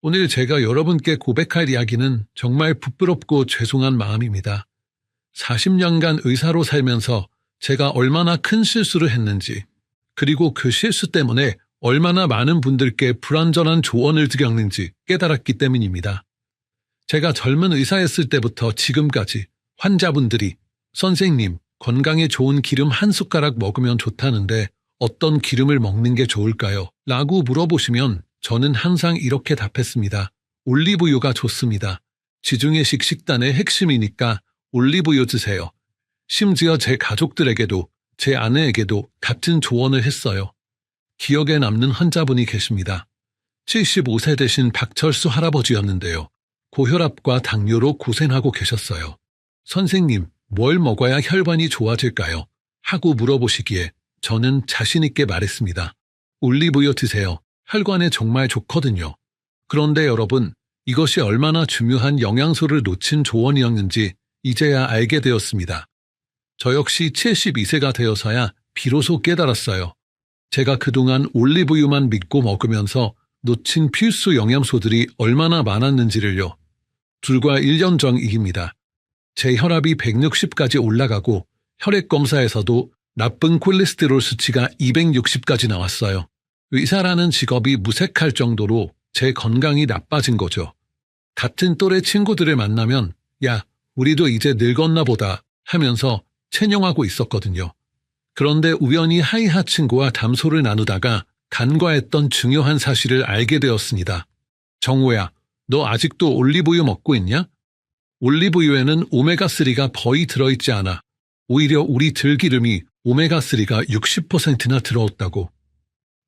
오늘 제가 여러분께 고백할 이야기는 정말 부끄럽고 죄송한 마음입니다. 40년간 의사로 살면서 제가 얼마나 큰 실수를 했는지, 그리고 그 실수 때문에 얼마나 많은 분들께 불완전한 조언을 드렸는지 깨달았기 때문입니다. 제가 젊은 의사였을 때부터 지금까지 환자분들이 선생님, 건강에 좋은 기름 한 숟가락 먹으면 좋다는데 어떤 기름을 먹는 게 좋을까요? 라고 물어보시면 저는 항상 이렇게 답했습니다. 올리브유가 좋습니다. 지중해식 식단의 핵심이니까 올리브유 드세요. 심지어 제 가족들에게도 제 아내에게도 같은 조언을 했어요. 기억에 남는 환자분이 계십니다. 75세 되신 박철수 할아버지였는데요. 고혈압과 당뇨로 고생하고 계셨어요. 선생님, 뭘 먹어야 혈관이 좋아질까요? 하고 물어보시기에 저는 자신 있게 말했습니다. 올리브유 드세요. 혈관에 정말 좋거든요. 그런데 여러분, 이것이 얼마나 중요한 영양소를 놓친 조언이었는지 이제야 알게 되었습니다. 저 역시 72세가 되어서야 비로소 깨달았어요. 제가 그동안 올리브유만 믿고 먹으면서 놓친 필수 영양소들이 얼마나 많았는지를요. 불과 1년 전 일입니다. 제 혈압이 160까지 올라가고 혈액검사에서도 나쁜 콜레스테롤 수치가 260까지 나왔어요. 의사라는 직업이 무색할 정도로 제 건강이 나빠진 거죠. 같은 또래 친구들을 만나면 야, 우리도 이제 늙었나 보다 하면서 체념하고 있었거든요. 그런데 우연히 하이하 친구와 담소를 나누다가 간과했던 중요한 사실을 알게 되었습니다. 정호야, 너 아직도 올리브유 먹고 있냐? 올리브유에는 오메가3가 거의 들어있지 않아. 오히려 우리 들기름이 오메가3가 60%나 들어있다고.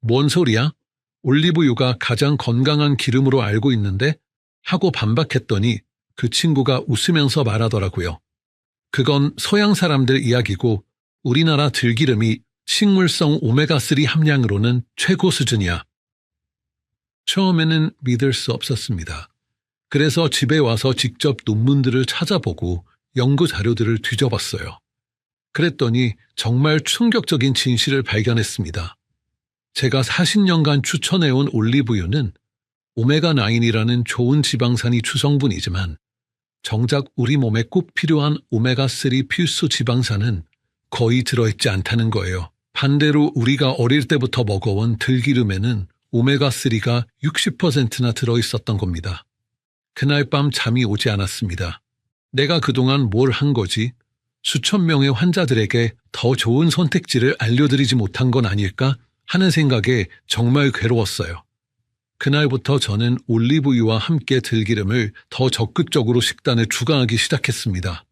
뭔 소리야? 올리브유가 가장 건강한 기름으로 알고 있는데? 하고 반박했더니 그 친구가 웃으면서 말하더라고요. 그건 서양 사람들 이야기고 우리나라 들기름이 식물성 오메가3 함량으로는 최고 수준이야. 처음에는 믿을 수 없었습니다. 그래서 집에 와서 직접 논문들을 찾아보고 연구 자료들을 뒤져봤어요. 그랬더니 정말 충격적인 진실을 발견했습니다. 제가 40년간 추천해온 올리브유는 오메가9이라는 좋은 지방산이 주성분이지만 정작 우리 몸에 꼭 필요한 오메가3 필수 지방산은 거의 들어있지 않다는 거예요. 반대로 우리가 어릴 때부터 먹어온 들기름에는 오메가3가 60%나 들어있었던 겁니다. 그날 밤 잠이 오지 않았습니다. 내가 그동안 뭘 한 거지? 수천 명의 환자들에게 더 좋은 선택지를 알려드리지 못한 건 아닐까 하는 생각에 정말 괴로웠어요. 그날부터 저는 올리브유와 함께 들기름을 더 적극적으로 식단에 추가하기 시작했습니다.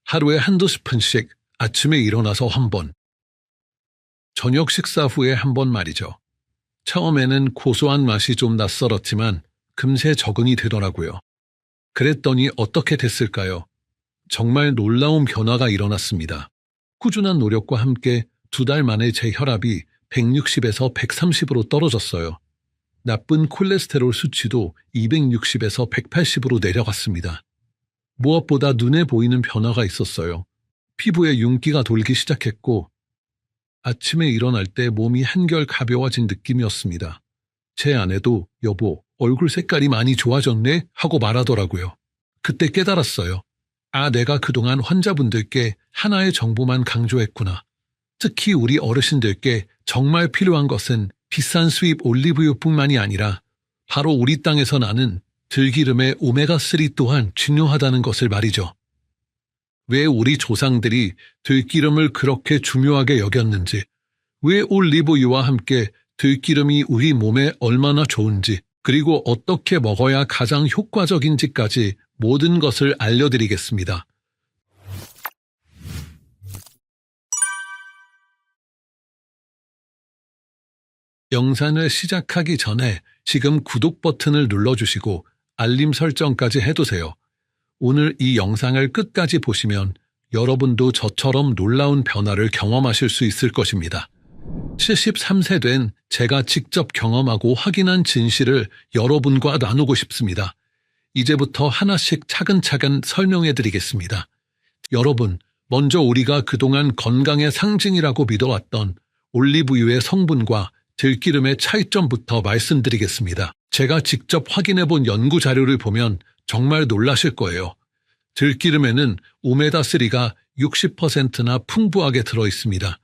하루에 한두 스푼씩 아침에 일어나서 한 번, 저녁 식사 후에 한 번 말이죠. 처음에는 고소한 맛이 좀 낯설었지만 금세 적응이 되더라고요. 그랬더니 어떻게 됐을까요? 정말 놀라운 변화가 일어났습니다. 꾸준한 노력과 함께 2달 만에 제 혈압이 160에서 130으로 떨어졌어요. 나쁜 콜레스테롤 수치도 260에서 180으로 내려갔습니다. 무엇보다 눈에 보이는 변화가 있었어요. 피부에 윤기가 돌기 시작했고 아침에 일어날 때 몸이 한결 가벼워진 느낌이었습니다. 제 아내도 여보, 얼굴 색깔이 많이 좋아졌네? 하고 말하더라고요. 그때 깨달았어요. 아, 내가 그동안 환자분들께 하나의 정보만 강조했구나. 특히 우리 어르신들께 정말 필요한 것은 비싼 수입 올리브유뿐만이 아니라 바로 우리 땅에서 나는 들기름의 오메가3 또한 중요하다는 것을 말이죠. 왜 우리 조상들이 들기름을 그렇게 중요하게 여겼는지, 왜 올리브유와 함께 들기름이 우리 몸에 얼마나 좋은지, 그리고 어떻게 먹어야 가장 효과적인지까지 모든 것을 알려드리겠습니다. 영상을 시작하기 전에 지금 구독 버튼을 눌러주시고 알림 설정까지 해두세요. 오늘 이 영상을 끝까지 보시면 여러분도 저처럼 놀라운 변화를 경험하실 수 있을 것입니다. 73세 된 제가 직접 경험하고 확인한 진실을 여러분과 나누고 싶습니다. 이제부터 하나씩 차근차근 설명해 드리겠습니다. 여러분, 먼저 우리가 그동안 건강의 상징이라고 믿어왔던 올리브유의 성분과 들기름의 차이점부터 말씀드리겠습니다. 제가 직접 확인해 본 연구 자료를 보면 정말 놀라실 거예요. 들기름에는 오메가3가 60%나 풍부하게 들어 있습니다.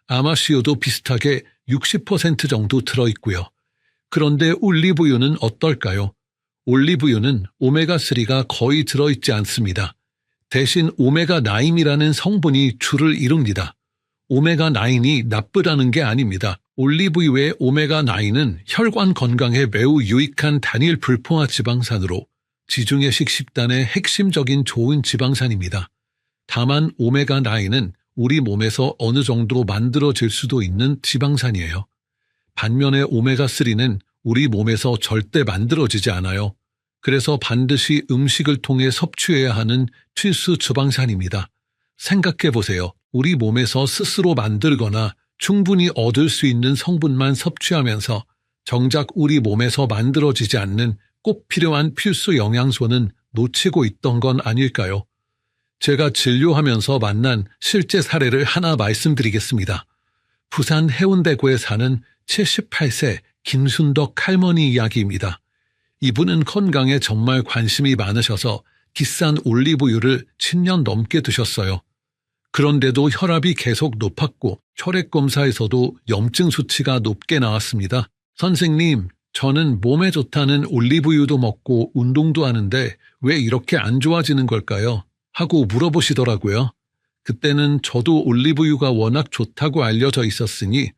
아마씨오도 비슷하게 60% 정도 들어 있고요. 그런데 올리브유는 어떨까요? 올리브유는 오메가3가 거의 들어있지 않습니다. 대신 오메가9이라는 성분이 주를 이룹니다. 오메가9이 나쁘다는 게 아닙니다. 올리브유의 오메가9은 혈관 건강에 매우 유익한 단일 불포화 지방산으로 지중해식 식단의 핵심적인 좋은 지방산입니다. 다만 오메가9은 우리 몸에서 어느 정도 만들어질 수도 있는 지방산이에요. 반면에 오메가3는 우리 몸에서 절대 만들어지지 않아요. 그래서 반드시 음식을 통해 섭취해야 하는 필수 지방산입니다. 생각해 보세요. 우리 몸에서 스스로 만들거나 충분히 얻을 수 있는 성분만 섭취하면서 정작 우리 몸에서 만들어지지 않는 꼭 필요한 필수 영양소는 놓치고 있던 건 아닐까요? 제가 진료하면서 만난 실제 사례를 하나 말씀드리겠습니다. 부산 해운대구에 사는 78세 김순덕 할머니 이야기입니다. 이분은 건강에 정말 관심이 많으셔서 비싼 올리브유를 10년 넘게 드셨어요. 그런데도 혈압이 계속 높았고 혈액 검사에서도 염증 수치가 높게 나왔습니다. 선생님, 저는 몸에 좋다는 올리브유도 먹고 운동도 하는데 왜 이렇게 안 좋아지는 걸까요? 하고 물어보시더라고요. 그때는 저도 올리브유가 워낙 좋다고 알려져 있었으니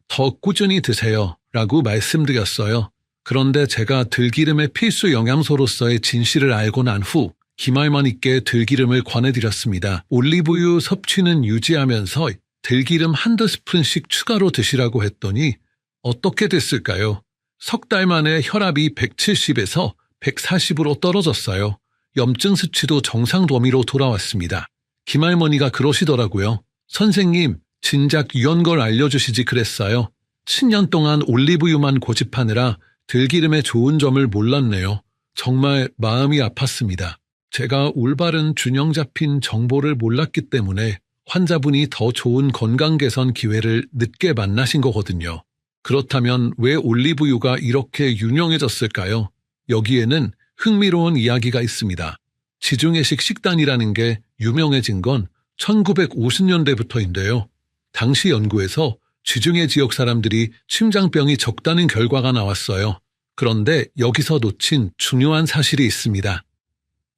더 꾸준히 드세요 라고 말씀드렸어요. 그런데 제가 들기름의 필수 영양소로서의 진실을 알고 난 후 김할머니께 들기름을 권해드렸습니다. 올리브유 섭취는 유지하면서 들기름 한두 스푼씩 추가로 드시라고 했더니 어떻게 됐을까요? 석 달 만에 혈압이 170에서 140으로 떨어졌어요. 염증 수치도 정상 범위로 돌아왔습니다. 김할머니가 그러시더라고요. 선생님, 진작 이런 걸 알려주시지 그랬어요. 10년 동안 올리브유만 고집하느라 들기름의 좋은 점을 몰랐네요. 정말 마음이 아팠습니다. 제가 올바른 균형 잡힌 정보를 몰랐기 때문에 환자분이 더 좋은 건강 개선 기회를 늦게 만나신 거거든요. 그렇다면 왜 올리브유가 이렇게 유명해졌을까요? 여기에는 흥미로운 이야기가 있습니다. 지중해식 식단이라는 게 유명해진 건 1950년대부터인데요. 당시 연구에서 지중해 지역 사람들이 심장병이 적다는 결과가 나왔어요. 그런데 여기서 놓친 중요한 사실이 있습니다.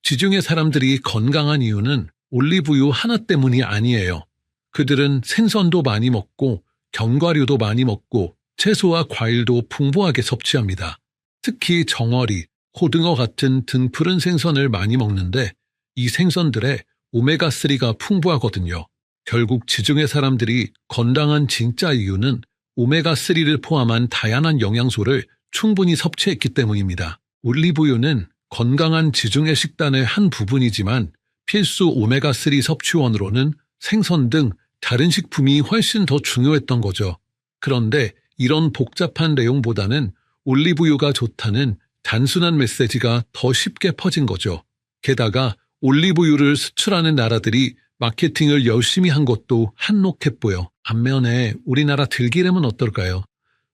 지중해 사람들이 건강한 이유는 올리브유 하나 때문이 아니에요. 그들은 생선도 많이 먹고 견과류도 많이 먹고 채소와 과일도 풍부하게 섭취합니다. 특히 정어리, 고등어 같은 등푸른 생선을 많이 먹는데 이 생선들에 오메가3가 풍부하거든요. 결국 지중해 사람들이 건강한 진짜 이유는 오메가3를 포함한 다양한 영양소를 충분히 섭취했기 때문입니다. 올리브유는 건강한 지중해 식단의 한 부분이지만 필수 오메가3 섭취원으로는 생선 등 다른 식품이 훨씬 더 중요했던 거죠. 그런데 이런 복잡한 내용보다는 올리브유가 좋다는 단순한 메시지가 더 쉽게 퍼진 거죠. 게다가 올리브유를 수출하는 나라들이 마케팅을 열심히 한 것도 한몫해 보여. 반면에 우리나라 들기름은 어떨까요?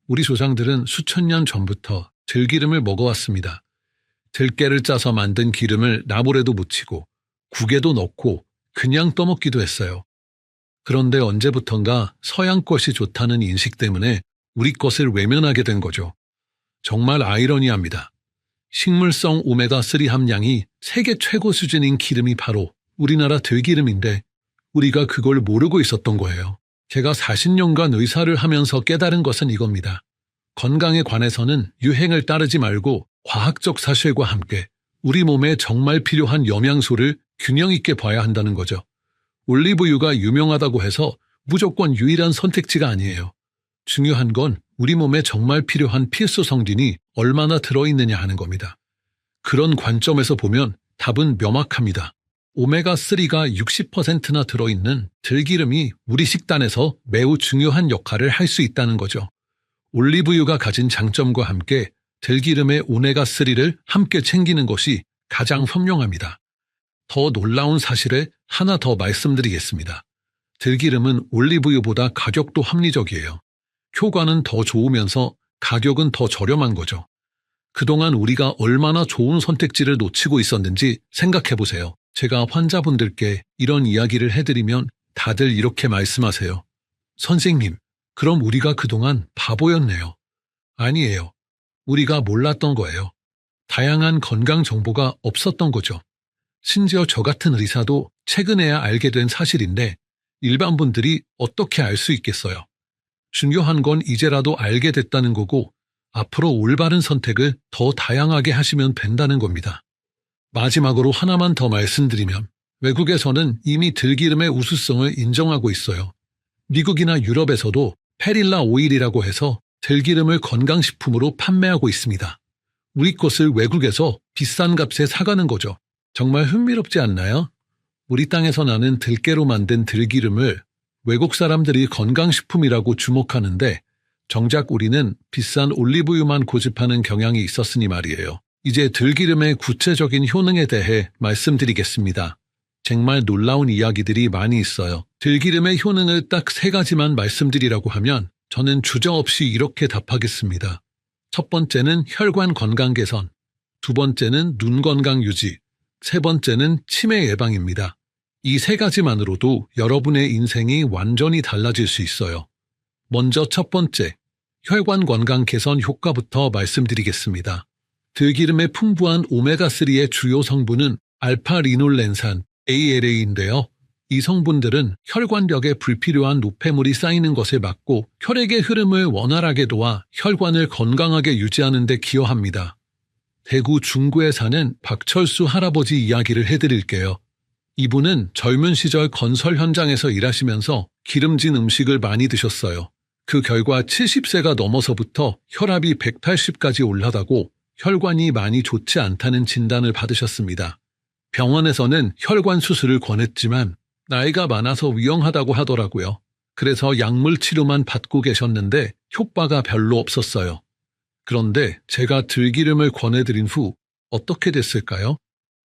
우리 조상들은 수천 년 전부터 들기름을 먹어왔습니다. 들깨를 짜서 만든 기름을 나물에도 묻히고 국에도 넣고 그냥 떠먹기도 했어요. 그런데 언제부턴가 서양 것이 좋다는 인식 때문에 우리 것을 외면하게 된 거죠. 정말 아이러니합니다. 식물성 오메가3 함량이 세계 최고 수준인 기름이 바로 우리나라 들기름인데 우리가 그걸 모르고 있었던 거예요. 제가 40년간 의사를 하면서 깨달은 것은 이겁니다. 건강에 관해서는 유행을 따르지 말고 과학적 사실과 함께 우리 몸에 정말 필요한 영양소를 균형 있게 봐야 한다는 거죠. 올리브유가 유명하다고 해서 무조건 유일한 선택지가 아니에요. 중요한 건 우리 몸에 정말 필요한 필수 성분이 얼마나 들어있느냐 하는 겁니다. 그런 관점에서 보면 답은 명확합니다. 오메가3가 60%나 들어있는 들기름이 우리 식단에서 매우 중요한 역할을 할 수 있다는 거죠. 올리브유가 가진 장점과 함께 들기름의 오메가3를 함께 챙기는 것이 가장 현명합니다. 더 놀라운 사실을 하나 더 말씀드리겠습니다. 들기름은 올리브유보다 가격도 합리적이에요. 효과는 더 좋으면서 가격은 더 저렴한 거죠. 그동안 우리가 얼마나 좋은 선택지를 놓치고 있었는지 생각해 보세요. 제가 환자분들께 이런 이야기를 해드리면 다들 이렇게 말씀하세요. 선생님, 그럼 우리가 그동안 바보였네요. 아니에요. 우리가 몰랐던 거예요. 다양한 건강 정보가 없었던 거죠. 심지어 저 같은 의사도 최근에야 알게 된 사실인데 일반 분들이 어떻게 알 수 있겠어요? 중요한 건 이제라도 알게 됐다는 거고 앞으로 올바른 선택을 더 다양하게 하시면 된다는 겁니다. 마지막으로 하나만 더 말씀드리면 외국에서는 이미 들기름의 우수성을 인정하고 있어요. 미국이나 유럽에서도 페릴라 오일이라고 해서 들기름을 건강식품으로 판매하고 있습니다. 우리 것을 외국에서 비싼 값에 사가는 거죠. 정말 흥미롭지 않나요? 우리 땅에서 나는 들깨로 만든 들기름을 외국 사람들이 건강식품이라고 주목하는데 정작 우리는 비싼 올리브유만 고집하는 경향이 있었으니 말이에요. 이제 들기름의 구체적인 효능에 대해 말씀드리겠습니다. 정말 놀라운 이야기들이 많이 있어요. 들기름의 효능을 딱 3가지만 말씀드리라고 하면 저는 주저없이 이렇게 답하겠습니다. 첫 번째는 혈관 건강 개선, 두 번째는 눈 건강 유지, 세 번째는 치매 예방입니다. 이 3가지만으로도 여러분의 인생이 완전히 달라질 수 있어요. 먼저 첫 번째, 혈관 건강 개선 효과부터 말씀드리겠습니다. 들기름의 풍부한 오메가3의 주요 성분은 알파-리놀렌산, ALA인데요. 이 성분들은 혈관벽에 불필요한 노폐물이 쌓이는 것을 막고 혈액의 흐름을 원활하게 도와 혈관을 건강하게 유지하는 데 기여합니다. 대구 중구에 사는 박철수 할아버지 이야기를 해드릴게요. 이분은 젊은 시절 건설 현장에서 일하시면서 기름진 음식을 많이 드셨어요. 그 결과 70세가 넘어서부터 혈압이 180까지 올라가고 혈관이 많이 좋지 않다는 진단을 받으셨습니다. 병원에서는 혈관 수술을 권했지만 나이가 많아서 위험하다고 하더라고요. 그래서 약물 치료만 받고 계셨는데 효과가 별로 없었어요. 그런데 제가 들기름을 권해드린 후 어떻게 됐을까요?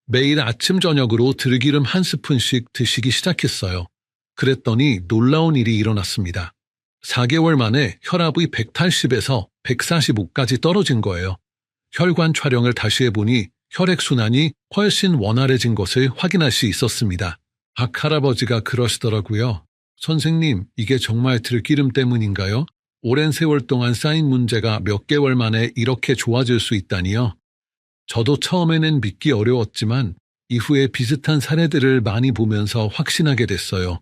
매일 아침 저녁으로 들기름 1스푼씩 드시기 시작했어요. 그랬더니 놀라운 일이 일어났습니다. 4개월 만에 혈압이 180에서 145까지 떨어진 거예요. 혈관 촬영을 다시 해보니 혈액순환이 훨씬 원활해진 것을 확인할 수 있었습니다. 박 할아버지가 그러시더라고요. 선생님, 이게 정말 들기름 때문인가요? 오랜 세월 동안 쌓인 문제가 몇 개월 만에 이렇게 좋아질 수 있다니요? 저도 처음에는 믿기 어려웠지만 이후에 비슷한 사례들을 많이 보면서 확신하게 됐어요.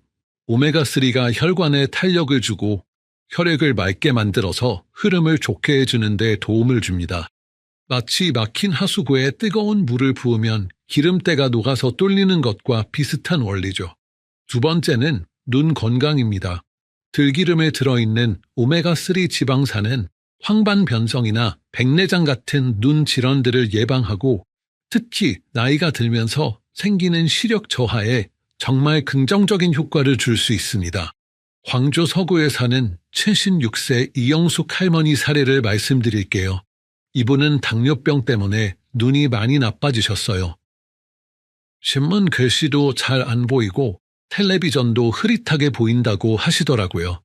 오메가3가 혈관에 탄력을 주고 혈액을 맑게 만들어서 흐름을 좋게 해주는 데 도움을 줍니다. 마치 막힌 하수구에 뜨거운 물을 부으면 기름때가 녹아서 뚫리는 것과 비슷한 원리죠. 두 번째는 눈 건강입니다. 들기름에 들어있는 오메가3 지방산은 황반 변성이나 백내장 같은 눈 질환들을 예방하고 특히 나이가 들면서 생기는 시력 저하에 정말 긍정적인 효과를 줄 수 있습니다. 광주 서구에 사는 76세 이영숙 할머니 사례를 말씀드릴게요. 이분은 당뇨병 때문에 눈이 많이 나빠지셨어요. 신문 글씨도 잘 안 보이고 텔레비전도 흐릿하게 보인다고 하시더라고요.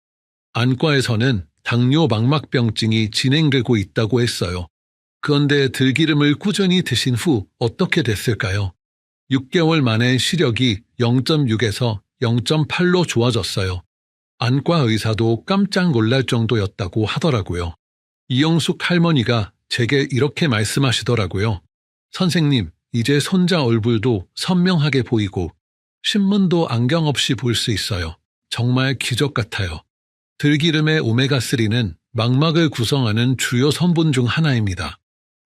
안과에서는 당뇨 망막병증이 진행되고 있다고 했어요. 그런데 들기름을 꾸준히 드신 후 어떻게 됐을까요? 6개월 만에 시력이 0.6에서 0.8로 좋아졌어요. 안과 의사도 깜짝 놀랄 정도였다고 하더라고요. 이영숙 할머니가 제게 이렇게 말씀하시더라고요. 선생님, 이제 손자 얼굴도 선명하게 보이고 신문도 안경 없이 볼 수 있어요. 정말 기적 같아요. 들기름의 오메가3는 망막을 구성하는 주요 성분 중 하나입니다.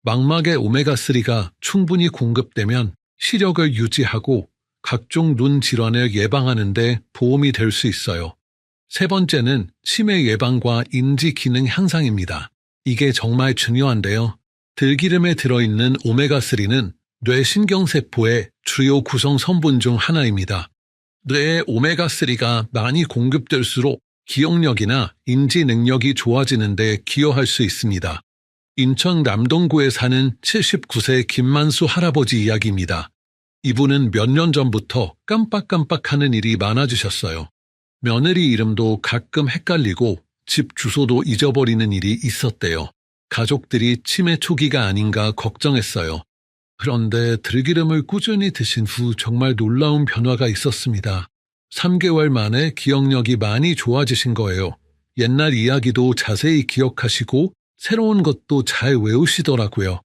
망막의 오메가3가 충분히 공급되면 시력을 유지하고 각종 눈 질환을 예방하는 데 도움이 될 수 있어요. 세 번째는 치매 예방과 인지 기능 향상입니다. 이게 정말 중요한데요. 들기름에 들어있는 오메가3는 뇌신경세포의 주요 구성 성분 중 하나입니다. 뇌에 오메가3가 많이 공급될수록 기억력이나 인지 능력이 좋아지는 데 기여할 수 있습니다. 인천 남동구에 사는 79세 김만수 할아버지 이야기입니다. 이분은 몇 년 전부터 깜빡깜빡하는 일이 많아지셨어요. 며느리 이름도 가끔 헷갈리고 집 주소도 잊어버리는 일이 있었대요. 가족들이 치매 초기가 아닌가 걱정했어요. 그런데 들기름을 꾸준히 드신 후 정말 놀라운 변화가 있었습니다. 3개월 만에 기억력이 많이 좋아지신 거예요. 옛날 이야기도 자세히 기억하시고 새로운 것도 잘 외우시더라고요.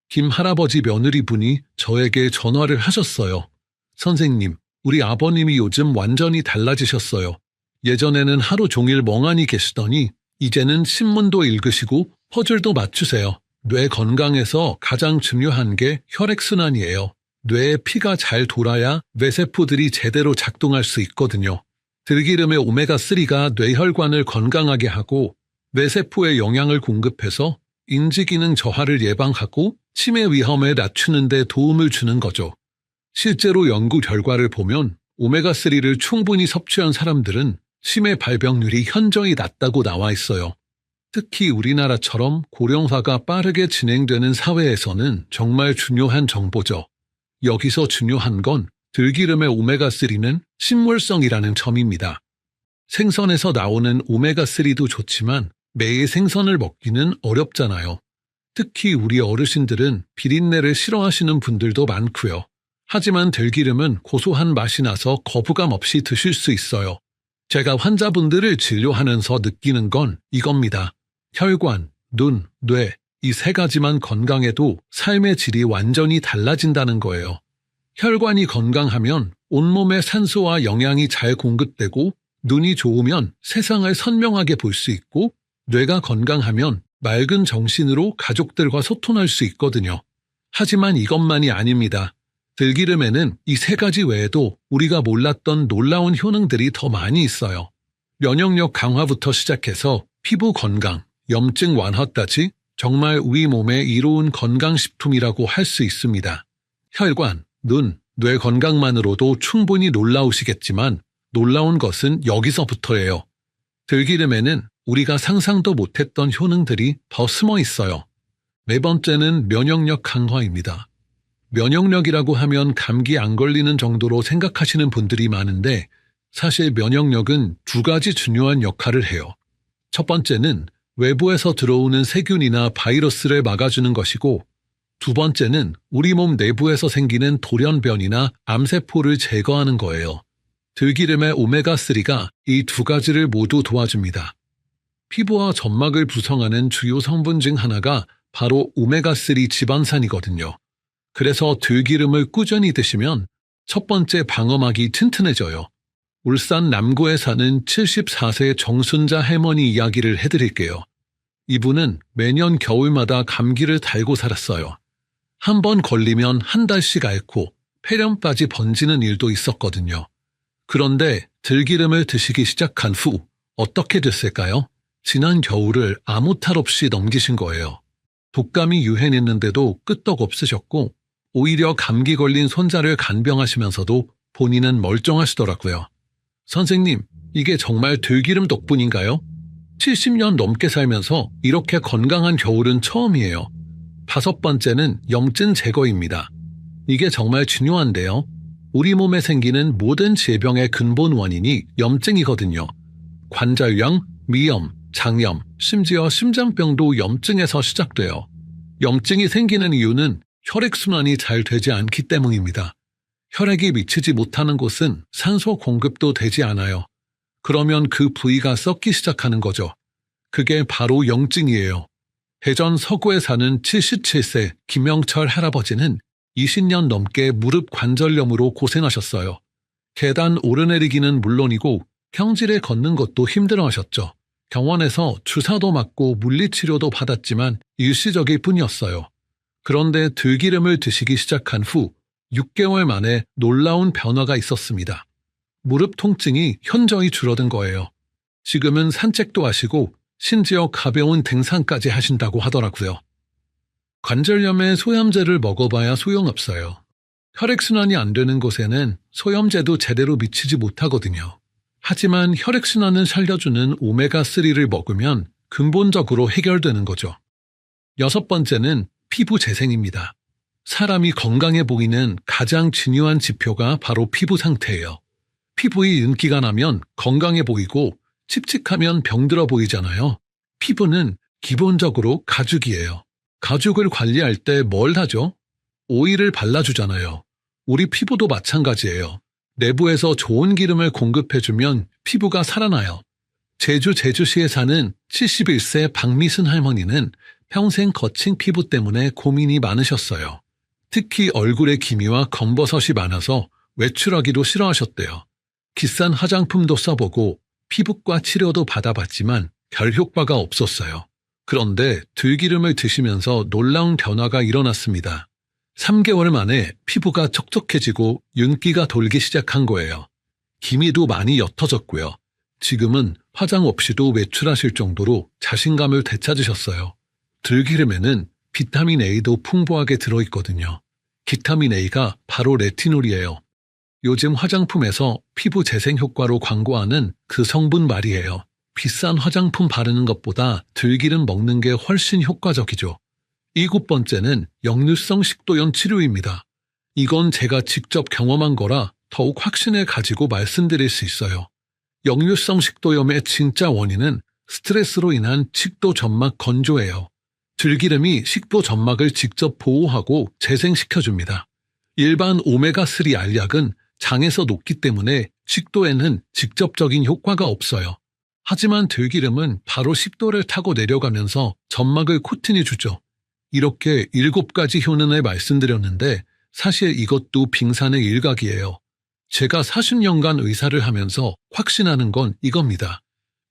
김 할아버지 며느리분이 저에게 전화를 하셨어요. 선생님, 우리 아버님이 요즘 완전히 달라지셨어요. 예전에는 하루 종일 멍하니 계시더니 이제는 신문도 읽으시고 퍼즐도 맞추세요. 뇌 건강에서 가장 중요한 게 혈액순환이에요. 뇌에 피가 잘 돌아야 뇌세포들이 제대로 작동할 수 있거든요. 들기름의 오메가3가 뇌혈관을 건강하게 하고 뇌세포에 영양을 공급해서 인지기능 저하를 예방하고 치매 위험을 낮추는 데 도움을 주는 거죠. 실제로 연구 결과를 보면 오메가3를 충분히 섭취한 사람들은 치매 발병률이 현저히 낮다고 나와 있어요. 특히 우리나라처럼 고령화가 빠르게 진행되는 사회에서는 정말 중요한 정보죠. 여기서 중요한 건 들기름의 오메가3는 식물성이라는 점입니다. 생선에서 나오는 오메가3도 좋지만 매일 생선을 먹기는 어렵잖아요. 특히 우리 어르신들은 비린내를 싫어하시는 분들도 많고요. 하지만 들기름은 고소한 맛이 나서 거부감 없이 드실 수 있어요. 제가 환자분들을 진료하면서 느끼는 건 이겁니다. 혈관, 눈, 뇌, 이 3가지만 건강해도 삶의 질이 완전히 달라진다는 거예요. 혈관이 건강하면 온몸에 산소와 영양이 잘 공급되고 눈이 좋으면 세상을 선명하게 볼 수 있고 뇌가 건강하면 맑은 정신으로 가족들과 소통할 수 있거든요. 하지만 이것만이 아닙니다. 들기름에는 이 3가지 외에도 우리가 몰랐던 놀라운 효능들이 더 많이 있어요. 면역력 강화부터 시작해서 피부 건강, 염증 완화까지 정말 우리 몸에 이로운 건강식품이라고 할 수 있습니다. 혈관, 눈, 뇌 건강만으로도 충분히 놀라우시겠지만 놀라운 것은 여기서부터예요. 들기름에는 우리가 상상도 못했던 효능들이 더 숨어 있어요. 4번째는 면역력 강화입니다. 면역력이라고 하면 감기 안 걸리는 정도로 생각하시는 분들이 많은데 사실 면역력은 2가지 중요한 역할을 해요. 첫 번째는 외부에서 들어오는 세균이나 바이러스를 막아주는 것이고 2번째는 우리 몸 내부에서 생기는 돌연변이나 암세포를 제거하는 거예요. 들기름의 오메가3가 이 2가지를 모두 도와줍니다. 피부와 점막을 구성하는 주요 성분 중 하나가 바로 오메가3 지방산이거든요. 그래서 들기름을 꾸준히 드시면 첫 번째 방어막이 튼튼해져요. 울산 남구에 사는 74세 정순자 할머니 이야기를 해드릴게요. 이분은 매년 겨울마다 감기를 달고 살았어요. 한 번 걸리면 한 달씩 앓고 폐렴까지 번지는 일도 있었거든요. 그런데 들기름을 드시기 시작한 후 어떻게 됐을까요? 지난 겨울을 아무 탈 없이 넘기신 거예요. 독감이 유행했는데도 끄떡없으셨고 오히려 감기 걸린 손자를 간병하시면서도 본인은 멀쩡하시더라고요. 선생님, 이게 정말 들기름 덕분인가요? 70년 넘게 살면서 이렇게 건강한 겨울은 처음이에요. 5번째는 염증 제거입니다. 이게 정말 중요한데요. 우리 몸에 생기는 모든 질병의 근본 원인이 염증이거든요. 관절염, 미염, 장염, 심지어 심장병도 염증에서 시작돼요. 염증이 생기는 이유는 혈액순환이 잘 되지 않기 때문입니다. 혈액이 미치지 못하는 곳은 산소 공급도 되지 않아요. 그러면 그 부위가 썩기 시작하는 거죠. 그게 바로 염증이에요. 대전 서구에 사는 77세 김영철 할아버지는 20년 넘게 무릎 관절염으로 고생하셨어요. 계단 오르내리기는 물론이고 평지를 걷는 것도 힘들어하셨죠. 병원에서 주사도 맞고 물리치료도 받았지만 일시적일 뿐이었어요. 그런데 들기름을 드시기 시작한 후 6개월 만에 놀라운 변화가 있었습니다. 무릎 통증이 현저히 줄어든 거예요. 지금은 산책도 하시고 심지어 가벼운 등산까지 하신다고 하더라고요. 관절염에 소염제를 먹어봐야 소용없어요. 혈액순환이 안 되는 곳에는 소염제도 제대로 미치지 못하거든요. 하지만 혈액순환을 살려주는 오메가3를 먹으면 근본적으로 해결되는 거죠. 6번째는 피부 재생입니다. 사람이 건강해 보이는 가장 중요한 지표가 바로 피부 상태예요. 피부에 윤기가 나면 건강해 보이고 칙칙하면 병들어 보이잖아요. 피부는 기본적으로 가죽이에요. 가죽을 관리할 때 뭘 하죠? 오일을 발라주잖아요. 우리 피부도 마찬가지예요. 내부에서 좋은 기름을 공급해주면 피부가 살아나요. 제주시에 사는 71세 박미순 할머니는 평생 거친 피부 때문에 고민이 많으셨어요. 특히 얼굴에 기미와 검버섯이 많아서 외출하기도 싫어하셨대요. 비싼 화장품도 써보고 피부과 치료도 받아봤지만 별 효과가 없었어요. 그런데 들기름을 드시면서 놀라운 변화가 일어났습니다. 3개월 만에 피부가 촉촉해지고 윤기가 돌기 시작한 거예요. 기미도 많이 옅어졌고요. 지금은 화장 없이도 외출하실 정도로 자신감을 되찾으셨어요. 들기름에는 비타민 A도 풍부하게 들어있거든요. 비타민 A가 바로 레티놀이에요. 요즘 화장품에서 피부 재생 효과로 광고하는 그 성분 말이에요. 비싼 화장품 바르는 것보다 들기름 먹는 게 훨씬 효과적이죠. 7번째는 역류성 식도염 치료입니다. 이건 제가 직접 경험한 거라 더욱 확신을 가지고 말씀드릴 수 있어요. 역류성 식도염의 진짜 원인은 스트레스로 인한 식도 점막 건조예요. 들기름이 식도 점막을 직접 보호하고 재생시켜줍니다. 일반 오메가3 알약은 장에서 녹기 때문에 식도에는 직접적인 효과가 없어요. 하지만 들기름은 바로 식도를 타고 내려가면서 점막을 코팅해주죠. 이렇게 7가지 효능을 말씀드렸는데 사실 이것도 빙산의 일각이에요. 제가 40년간 의사를 하면서 확신하는 건 이겁니다.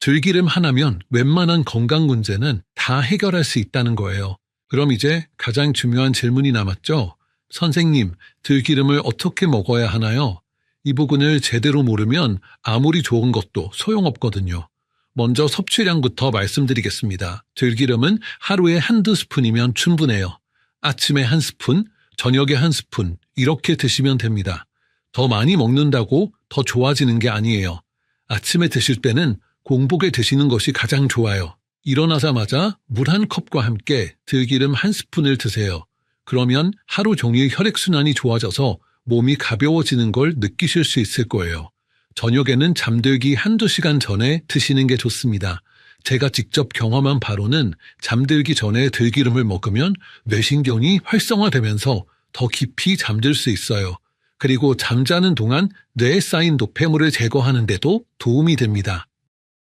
들기름 하나면 웬만한 건강 문제는 다 해결할 수 있다는 거예요. 그럼 이제 가장 중요한 질문이 남았죠? 선생님, 들기름을 어떻게 먹어야 하나요? 이 부분을 제대로 모르면 아무리 좋은 것도 소용없거든요. 먼저 섭취량부터 말씀드리겠습니다. 들기름은 하루에 1~2스푼이면 충분해요. 아침에 1스푼, 저녁에 1스푼 이렇게 드시면 됩니다. 더 많이 먹는다고 더 좋아지는 게 아니에요. 아침에 드실 때는 공복에 드시는 것이 가장 좋아요. 일어나자마자 물 1컵과 함께 들기름 1스푼을 드세요. 그러면 하루 종일 혈액순환이 좋아져서 몸이 가벼워지는 걸 느끼실 수 있을 거예요. 저녁에는 잠들기 1~2시간 전에 드시는 게 좋습니다. 제가 직접 경험한 바로는 잠들기 전에 들기름을 먹으면 뇌신경이 활성화되면서 더 깊이 잠들 수 있어요. 그리고 잠자는 동안 뇌에 쌓인 노폐물을 제거하는 데도 도움이 됩니다.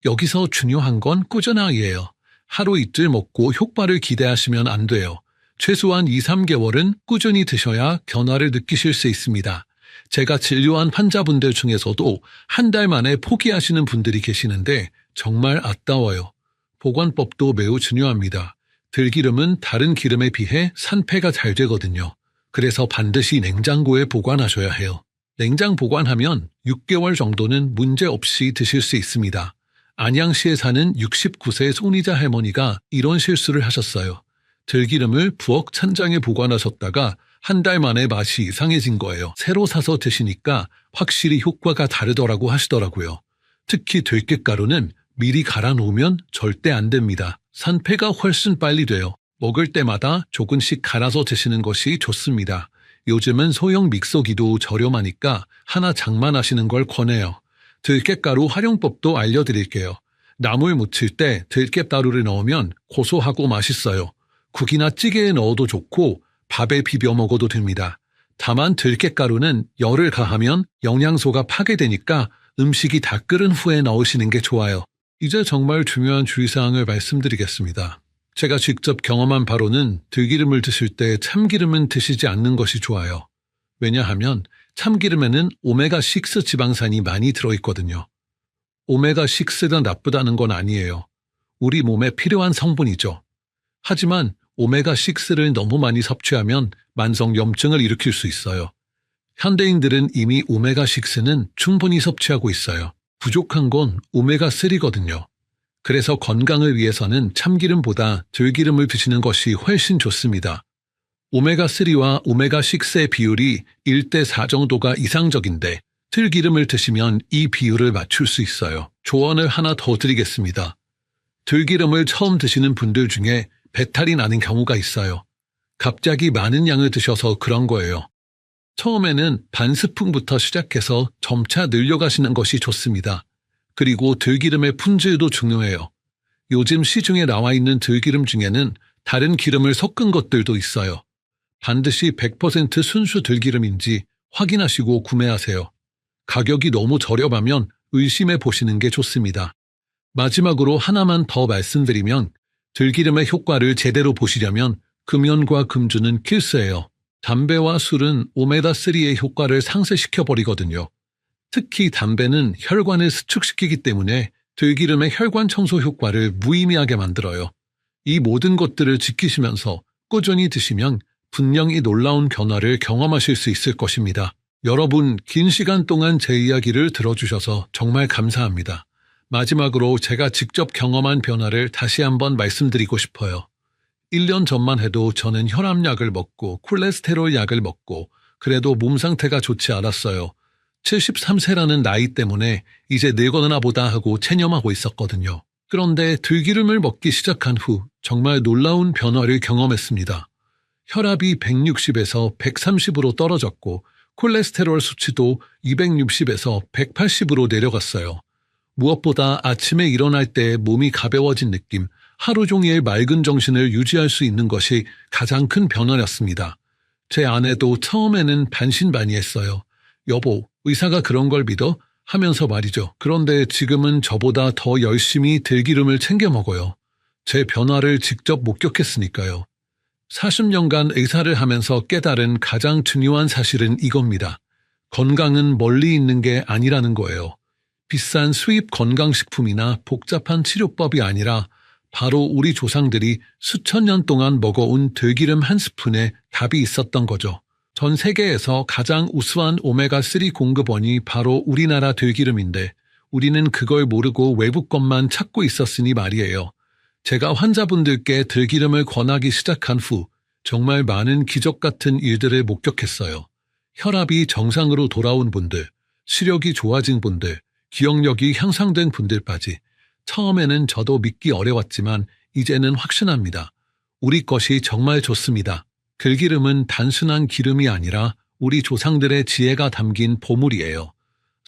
여기서 중요한 건 꾸준함이에요. 하루 이틀 먹고 효과를 기대하시면 안 돼요. 최소한 2~3개월은 꾸준히 드셔야 변화를 느끼실 수 있습니다. 제가 진료한 환자분들 중에서도 1달 만에 포기하시는 분들이 계시는데 정말 아까워요. 보관법도 매우 중요합니다. 들기름은 다른 기름에 비해 산패가 잘 되거든요. 그래서 반드시 냉장고에 보관하셔야 해요. 냉장 보관하면 6개월 정도는 문제없이 드실 수 있습니다. 안양시에 사는 69세 손이자 할머니가 이런 실수를 하셨어요. 들기름을 부엌 찬장에 보관하셨다가 1달 만에 맛이 이상해진 거예요. 새로 사서 드시니까 확실히 효과가 다르더라고 하시더라고요. 특히 들깨가루는 미리 갈아 놓으면 절대 안 됩니다. 산패가 훨씬 빨리 돼요. 먹을 때마다 조금씩 갈아서 드시는 것이 좋습니다. 요즘은 소형 믹서기도 저렴하니까 하나 장만하시는 걸 권해요. 들깨가루 활용법도 알려드릴게요. 나물 무칠 때 들깨가루를 넣으면 고소하고 맛있어요. 국이나 찌개에 넣어도 좋고 밥에 비벼 먹어도 됩니다. 다만 들깨가루는 열을 가하면 영양소가 파괴되니까 음식이 다 끓은 후에 넣으시는 게 좋아요. 이제 정말 중요한 주의사항을 말씀드리겠습니다. 제가 직접 경험한 바로는 들기름을 드실 때 참기름은 드시지 않는 것이 좋아요. 왜냐하면 참기름에는 오메가6 지방산이 많이 들어있거든요. 오메가6가 나쁘다는 건 아니에요. 우리 몸에 필요한 성분이죠. 하지만 오메가6를 너무 많이 섭취하면 만성 염증을 일으킬 수 있어요. 현대인들은 이미 오메가6는 충분히 섭취하고 있어요. 부족한 건 오메가3거든요. 그래서 건강을 위해서는 참기름보다 들기름을 드시는 것이 훨씬 좋습니다. 오메가3와 오메가6의 비율이 1:4 정도가 이상적인데 들기름을 드시면 이 비율을 맞출 수 있어요. 조언을 하나 더 드리겠습니다. 들기름을 처음 드시는 분들 중에 배탈이 나는 경우가 있어요. 갑자기 많은 양을 드셔서 그런 거예요. 처음에는 반 스푼부터 시작해서 점차 늘려가시는 것이 좋습니다. 그리고 들기름의 품질도 중요해요. 요즘 시중에 나와 있는 들기름 중에는 다른 기름을 섞은 것들도 있어요. 반드시 100% 순수 들기름인지 확인하시고 구매하세요. 가격이 너무 저렴하면 의심해 보시는 게 좋습니다. 마지막으로 하나만 더 말씀드리면 들기름의 효과를 제대로 보시려면 금연과 금주는 필수예요. 담배와 술은 오메가3의 효과를 상쇄시켜버리거든요. 특히 담배는 혈관을 수축시키기 때문에 들기름의 혈관 청소 효과를 무의미하게 만들어요. 이 모든 것들을 지키시면서 꾸준히 드시면 분명히 놀라운 변화를 경험하실 수 있을 것입니다. 여러분, 긴 시간 동안 제 이야기를 들어주셔서 정말 감사합니다. 마지막으로 제가 직접 경험한 변화를 다시 한번 말씀드리고 싶어요. 1년 전만 해도 저는 혈압약을 먹고 콜레스테롤 약을 먹고 그래도 몸 상태가 좋지 않았어요. 73세라는 나이 때문에 이제 늙어나 보다 하고 체념하고 있었거든요. 그런데 들기름을 먹기 시작한 후 정말 놀라운 변화를 경험했습니다. 혈압이 160에서 130으로 떨어졌고 콜레스테롤 수치도 260에서 180으로 내려갔어요. 무엇보다 아침에 일어날 때 몸이 가벼워진 느낌, 하루 종일 맑은 정신을 유지할 수 있는 것이 가장 큰 변화였습니다. 제 아내도 처음에는 반신반의했어요. 여보, 의사가 그런 걸 믿어? 하면서 말이죠. 그런데 지금은 저보다 더 열심히 들기름을 챙겨 먹어요. 제 변화를 직접 목격했으니까요. 40년간 의사를 하면서 깨달은 가장 중요한 사실은 이겁니다. 건강은 멀리 있는 게 아니라는 거예요. 비싼 수입 건강식품이나 복잡한 치료법이 아니라 바로 우리 조상들이 수천 년 동안 먹어온 들기름 한 스푼에 답이 있었던 거죠. 전 세계에서 가장 우수한 오메가3 공급원이 바로 우리나라 들기름인데 우리는 그걸 모르고 외국 것만 찾고 있었으니 말이에요. 제가 환자분들께 들기름을 권하기 시작한 후 정말 많은 기적 같은 일들을 목격했어요. 혈압이 정상으로 돌아온 분들, 시력이 좋아진 분들, 기억력이 향상된 분들까지. 처음에는 저도 믿기 어려웠지만 이제는 확신합니다. 우리 것이 정말 좋습니다. 들기름은 단순한 기름이 아니라 우리 조상들의 지혜가 담긴 보물이에요.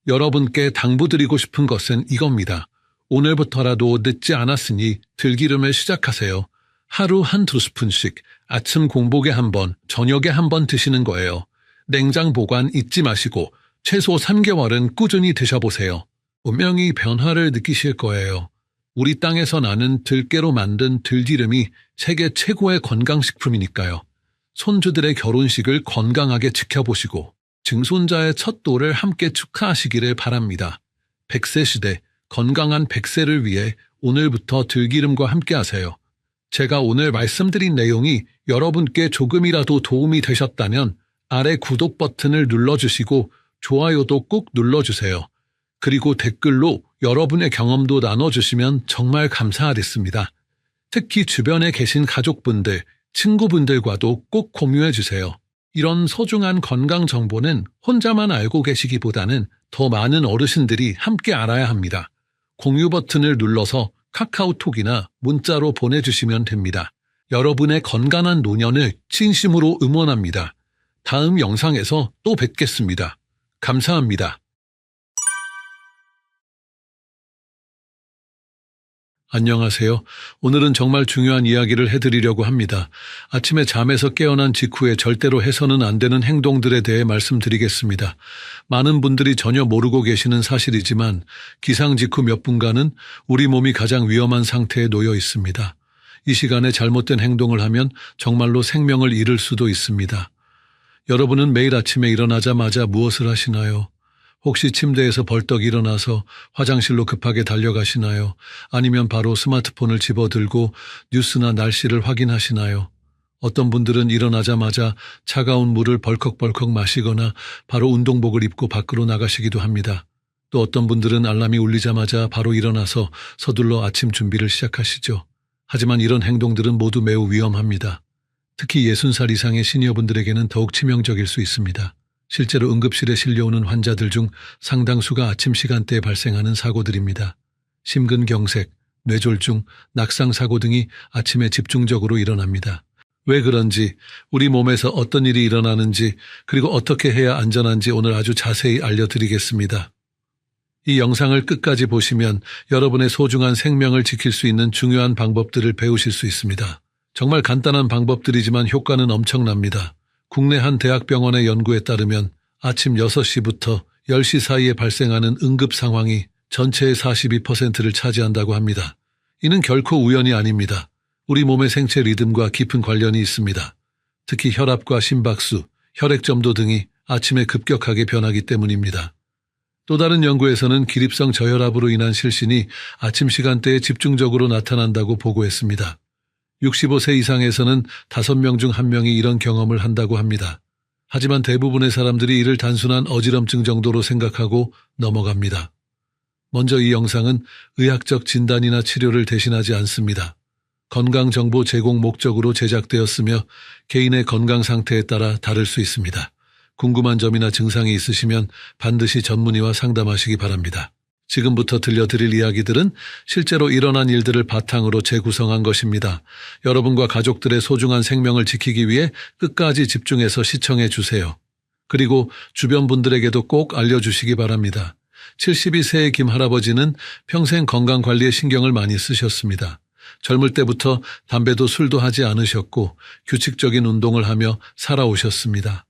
여러분께 당부드리고 싶은 것은 이겁니다. 오늘부터라도 늦지 않았으니 들기름을 시작하세요. 하루 1~2스푼씩 아침 공복에 한 번, 저녁에 한 번 드시는 거예요. 냉장 보관 잊지 마시고 최소 3개월은 꾸준히 드셔보세요. 분명히 변화를 느끼실 거예요. 우리 땅에서 나는 들깨로 만든 들기름이 세계 최고의 건강식품이니까요. 손주들의 결혼식을 건강하게 지켜보시고 증손자의 첫 돌을 함께 축하하시기를 바랍니다. 100세 시대, 건강한 100세를 위해 오늘부터 들기름과 함께 하세요. 제가 오늘 말씀드린 내용이 여러분께 조금이라도 도움이 되셨다면 아래 구독 버튼을 눌러주시고 좋아요도 꼭 눌러주세요. 그리고 댓글로 여러분의 경험도 나눠주시면 정말 감사하겠습니다. 특히 주변에 계신 가족분들, 친구분들과도 꼭 공유해주세요. 이런 소중한 건강 정보는 혼자만 알고 계시기보다는 더 많은 어르신들이 함께 알아야 합니다. 공유 버튼을 눌러서 카카오톡이나 문자로 보내주시면 됩니다. 여러분의 건강한 노년을 진심으로 응원합니다. 다음 영상에서 또 뵙겠습니다. 감사합니다. 안녕하세요. 오늘은 정말 중요한 이야기를 해드리려고 합니다. 아침에 잠에서 깨어난 직후에 절대로 해서는 안 되는 행동들에 대해 말씀드리겠습니다. 많은 분들이 전혀 모르고 계시는 사실이지만 기상 직후 몇 분간은 우리 몸이 가장 위험한 상태에 놓여 있습니다. 이 시간에 잘못된 행동을 하면 정말로 생명을 잃을 수도 있습니다. 여러분은 매일 아침에 일어나자마자 무엇을 하시나요? 혹시 침대에서 벌떡 일어나서 화장실로 급하게 달려가시나요? 아니면 바로 스마트폰을 집어들고 뉴스나 날씨를 확인하시나요? 어떤 분들은 일어나자마자 차가운 물을 벌컥벌컥 마시거나 바로 운동복을 입고 밖으로 나가시기도 합니다. 또 어떤 분들은 알람이 울리자마자 바로 일어나서 서둘러 아침 준비를 시작하시죠. 하지만 이런 행동들은 모두 매우 위험합니다. 특히 60살 이상의 시니어분들에게는 더욱 치명적일 수 있습니다. 실제로 응급실에 실려오는 환자들 중 상당수가 아침 시간대에 발생하는 사고들입니다. 심근경색, 뇌졸중, 낙상사고 등이 아침에 집중적으로 일어납니다. 왜 그런지, 우리 몸에서 어떤 일이 일어나는지, 그리고 어떻게 해야 안전한지 오늘 아주 자세히 알려드리겠습니다. 이 영상을 끝까지 보시면 여러분의 소중한 생명을 지킬 수 있는 중요한 방법들을 배우실 수 있습니다. 정말 간단한 방법들이지만 효과는 엄청납니다. 국내 한 대학병원의 연구에 따르면 아침 6시부터 10시 사이에 발생하는 응급 상황이 전체의 42%를 차지한다고 합니다. 이는 결코 우연이 아닙니다. 우리 몸의 생체 리듬과 깊은 관련이 있습니다. 특히 혈압과 심박수, 혈액점도 등이 아침에 급격하게 변하기 때문입니다. 또 다른 연구에서는 기립성 저혈압으로 인한 실신이 아침 시간대에 집중적으로 나타난다고 보고했습니다. 65세 이상에서는 5명 중 1명이 이런 경험을 한다고 합니다. 하지만 대부분의 사람들이 이를 단순한 어지럼증 정도로 생각하고 넘어갑니다. 먼저 이 영상은 의학적 진단이나 치료를 대신하지 않습니다. 건강정보 제공 목적으로 제작되었으며 개인의 건강 상태에 따라 다를 수 있습니다. 궁금한 점이나 증상이 있으시면 반드시 전문의와 상담하시기 바랍니다. 지금부터 들려드릴 이야기들은 실제로 일어난 일들을 바탕으로 재구성한 것입니다. 여러분과 가족들의 소중한 생명을 지키기 위해 끝까지 집중해서 시청해 주세요. 그리고 주변 분들에게도 꼭 알려주시기 바랍니다. 72세의 김 할아버지는 평생 건강관리에 신경을 많이 쓰셨습니다. 젊을 때부터 담배도 술도 하지 않으셨고 규칙적인 운동을 하며 살아오셨습니다.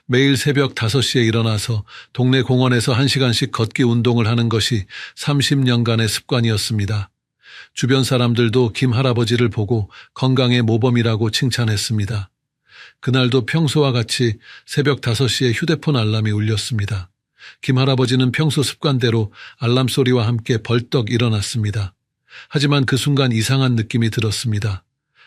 매일 새벽 5시에 일어나서 동네 공원에서 1시간씩 걷기 운동을 하는 것이 30년간의 습관이었습니다. 주변 사람들도 김 할아버지를 보고 건강의 모범이라고 칭찬했습니다. 그날도 평소와 같이 새벽 5시에 휴대폰 알람이 울렸습니다. 김 할아버지는 평소 습관대로 알람 소리와 함께 벌떡 일어났습니다. 하지만 그 순간 이상한 느낌이 들었습니다.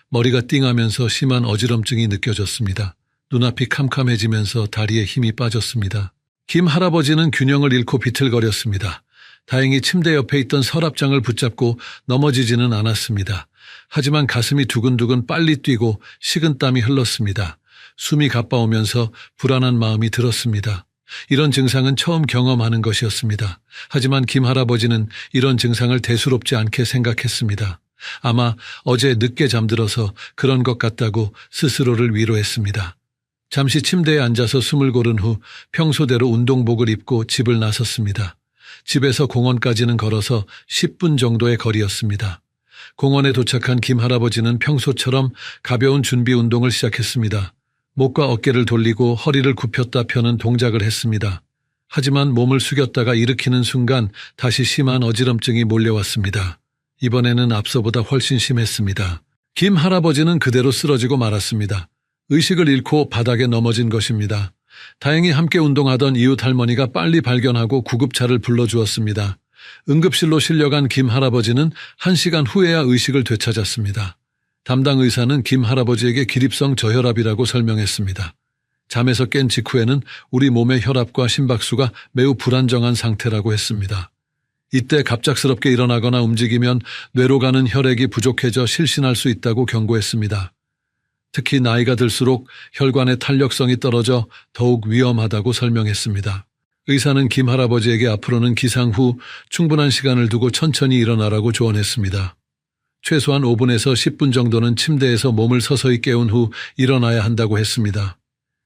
머리가 띵하면서 심한 어지럼증이 느껴졌습니다. 눈앞이 캄캄해지면서 다리에 힘이 빠졌습니다. 김 할아버지는 균형을 잃고 비틀거렸습니다. 다행히 침대 옆에 있던 서랍장을 붙잡고 넘어지지는 않았습니다. 하지만 가슴이 두근두근 빨리 뛰고 식은땀이 흘렀습니다. 숨이 가빠오면서 불안한 마음이 들었습니다. 이런 증상은 처음 경험하는 것이었습니다. 하지만 김 할아버지는 이런 증상을 대수롭지 않게 생각했습니다. 아마 어제 늦게 잠들어서 그런 것 같다고 스스로를 위로했습니다. 잠시 침대에 앉아서 숨을 고른 후 평소대로 운동복을 입고 집을 나섰습니다. 집에서 공원까지는 걸어서 10분 정도의 거리였습니다. 공원에 도착한 김 할아버지는 평소처럼 가벼운 준비 운동을 시작했습니다. 목과 어깨를 돌리고 허리를 굽혔다 펴는 동작을 했습니다. 하지만 몸을 숙였다가 일으키는 순간 다시 심한 어지럼증이 몰려왔습니다. 이번에는 앞서보다 훨씬 심했습니다. 김 할아버지는 그대로 쓰러지고 말았습니다. 의식을 잃고 바닥에 넘어진 것입니다. 다행히 함께 운동하던 이웃 할머니가 빨리 발견하고 구급차를 불러주었습니다. 응급실로 실려간 김 할아버지는 1시간 후에야 의식을 되찾았습니다. 담당 의사는 김 할아버지에게 기립성 저혈압이라고 설명했습니다. 잠에서 깬 직후에는 우리 몸의 혈압과 심박수가 매우 불안정한 상태라고 했습니다. 이때 갑작스럽게 일어나거나 움직이면 뇌로 가는 혈액이 부족해져 실신할 수 있다고 경고했습니다. 특히 나이가 들수록 혈관의 탄력성이 떨어져 더욱 위험하다고 설명했습니다. 의사는 김 할아버지에게 앞으로는 기상 후 충분한 시간을 두고 천천히 일어나라고 조언했습니다. 최소한 5분에서 10분 정도는 침대에서 몸을 서서히 깨운 후 일어나야 한다고 했습니다.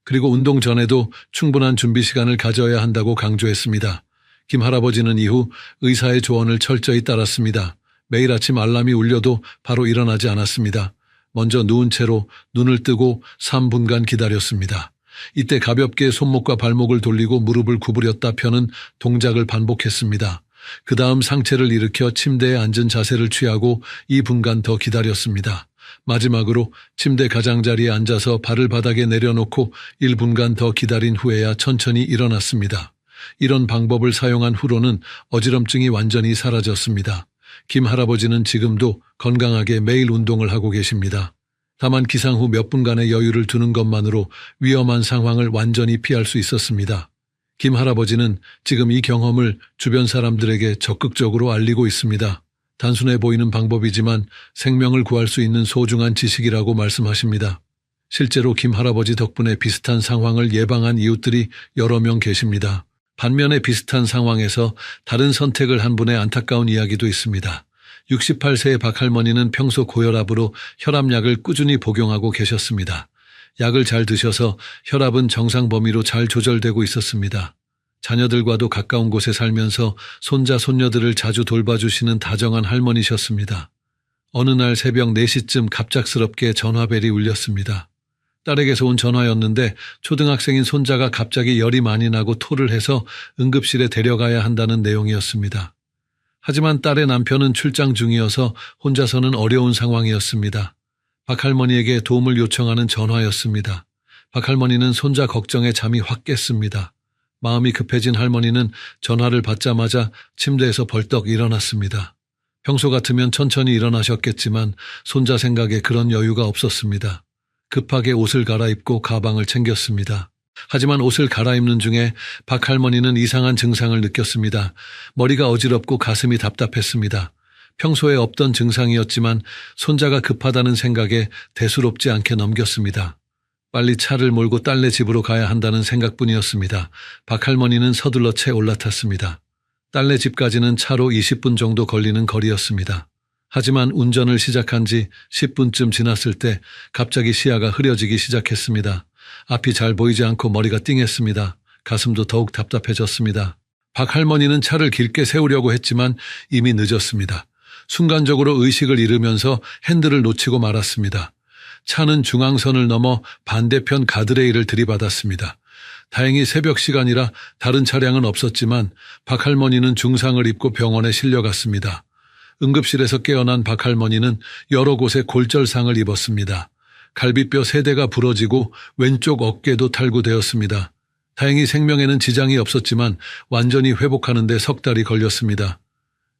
그리고 운동 전에도 충분한 준비 시간을 가져야 한다고 강조했습니다. 김 할아버지는 이후 의사의 조언을 철저히 따랐습니다. 매일 아침 알람이 울려도 바로 일어나지 않았습니다. 먼저 누운 채로 눈을 뜨고 3분간 기다렸습니다. 이때 가볍게 손목과 발목을 돌리고 무릎을 구부렸다 펴는 동작을 반복했습니다. 그 다음 상체를 일으켜 침대에 앉은 자세를 취하고 2분간 더 기다렸습니다. 마지막으로 침대 가장자리에 앉아서 발을 바닥에 내려놓고 1분간 더 기다린 후에야 천천히 일어났습니다. 이런 방법을 사용한 후로는 어지럼증이 완전히 사라졌습니다. 김 할아버지는 지금도 건강하게 매일 운동을 하고 계십니다. 다만 기상 후 몇 분간의 여유를 두는 것만으로 위험한 상황을 완전히 피할 수 있었습니다. 김 할아버지는 지금 이 경험을 주변 사람들에게 적극적으로 알리고 있습니다. 단순해 보이는 방법이지만 생명을 구할 수 있는 소중한 지식이라고 말씀하십니다. 실제로 김 할아버지 덕분에 비슷한 상황을 예방한 이웃들이 여러 명 계십니다. 반면에 비슷한 상황에서 다른 선택을 한 분의 안타까운 이야기도 있습니다. 68세의 박할머니는 평소 고혈압으로 혈압약을 꾸준히 복용하고 계셨습니다. 약을 잘 드셔서 혈압은 정상 범위로 잘 조절되고 있었습니다. 자녀들과도 가까운 곳에 살면서 손자, 손녀들을 자주 돌봐주시는 다정한 할머니셨습니다. 어느 날 새벽 4시쯤 갑작스럽게 전화벨이 울렸습니다. 딸에게서 온 전화였는데 초등학생인 손자가 갑자기 열이 많이 나고 토를 해서 응급실에 데려가야 한다는 내용이었습니다. 하지만 딸의 남편은 출장 중이어서 혼자서는 어려운 상황이었습니다. 박할머니에게 도움을 요청하는 전화였습니다. 박할머니는 손자 걱정에 잠이 확 깼습니다. 마음이 급해진 할머니는 전화를 받자마자 침대에서 벌떡 일어났습니다. 평소 같으면 천천히 일어나셨겠지만 손자 생각에 그런 여유가 없었습니다. 급하게 옷을 갈아입고 가방을 챙겼습니다. 하지만 옷을 갈아입는 중에 박할머니는 이상한 증상을 느꼈습니다. 머리가 어지럽고 가슴이 답답했습니다. 평소에 없던 증상이었지만 손자가 급하다는 생각에 대수롭지 않게 넘겼습니다. 빨리 차를 몰고 딸네 집으로 가야 한다는 생각뿐이었습니다. 박할머니는 서둘러 채 올라탔습니다. 딸네 집까지는 차로 20분 정도 걸리는 거리였습니다. 하지만 운전을 시작한 지 10분쯤 지났을 때 갑자기 시야가 흐려지기 시작했습니다. 앞이 잘 보이지 않고 머리가 띵했습니다. 가슴도 더욱 답답해졌습니다. 박할머니는 차를 길게 세우려고 했지만 이미 늦었습니다. 순간적으로 의식을 잃으면서 핸들을 놓치고 말았습니다. 차는 중앙선을 넘어 반대편 가드레일을 들이받았습니다. 다행히 새벽 시간이라 다른 차량은 없었지만 박할머니는 중상을 입고 병원에 실려갔습니다. 응급실에서 깨어난 박할머니는 여러 곳에 골절상을 입었습니다. 갈비뼈 3대가 부러지고 왼쪽 어깨도 탈구되었습니다. 다행히 생명에는 지장이 없었지만 완전히 회복하는 데 석 달이 걸렸습니다.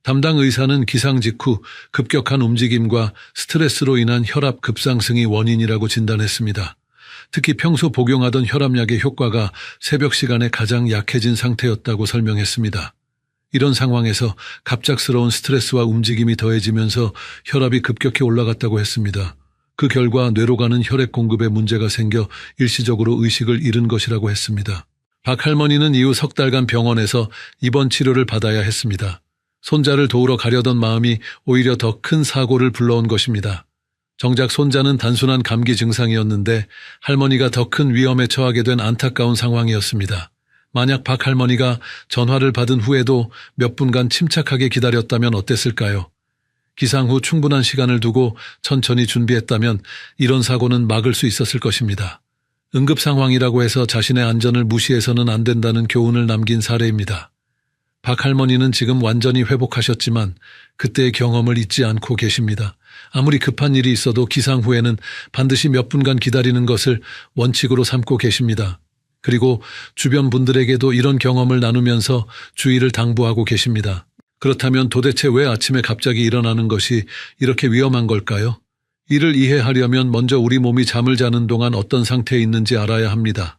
담당 의사는 기상 직후 급격한 움직임과 스트레스로 인한 혈압 급상승이 원인이라고 진단했습니다. 특히 평소 복용하던 혈압약의 효과가 새벽 시간에 가장 약해진 상태였다고 설명했습니다. 이런 상황에서 갑작스러운 스트레스와 움직임이 더해지면서 혈압이 급격히 올라갔다고 했습니다. 그 결과 뇌로 가는 혈액 공급에 문제가 생겨 일시적으로 의식을 잃은 것이라고 했습니다. 박할머니는 이후 석 달간 병원에서 입원 치료를 받아야 했습니다. 손자를 도우러 가려던 마음이 오히려 더 큰 사고를 불러온 것입니다. 정작 손자는 단순한 감기 증상이었는데 할머니가 더 큰 위험에 처하게 된 안타까운 상황이었습니다. 만약 박할머니가 전화를 받은 후에도 몇 분간 침착하게 기다렸다면 어땠을까요? 기상 후 충분한 시간을 두고 천천히 준비했다면 이런 사고는 막을 수 있었을 것입니다. 응급 상황이라고 해서 자신의 안전을 무시해서는 안 된다는 교훈을 남긴 사례입니다. 박할머니는 지금 완전히 회복하셨지만 그때의 경험을 잊지 않고 계십니다. 아무리 급한 일이 있어도 기상 후에는 반드시 몇 분간 기다리는 것을 원칙으로 삼고 계십니다. 그리고 주변 분들에게도 이런 경험을 나누면서 주의를 당부하고 계십니다. 그렇다면 도대체 왜 아침에 갑자기 일어나는 것이 이렇게 위험한 걸까요? 이를 이해하려면 먼저 우리 몸이 잠을 자는 동안 어떤 상태에 있는지 알아야 합니다.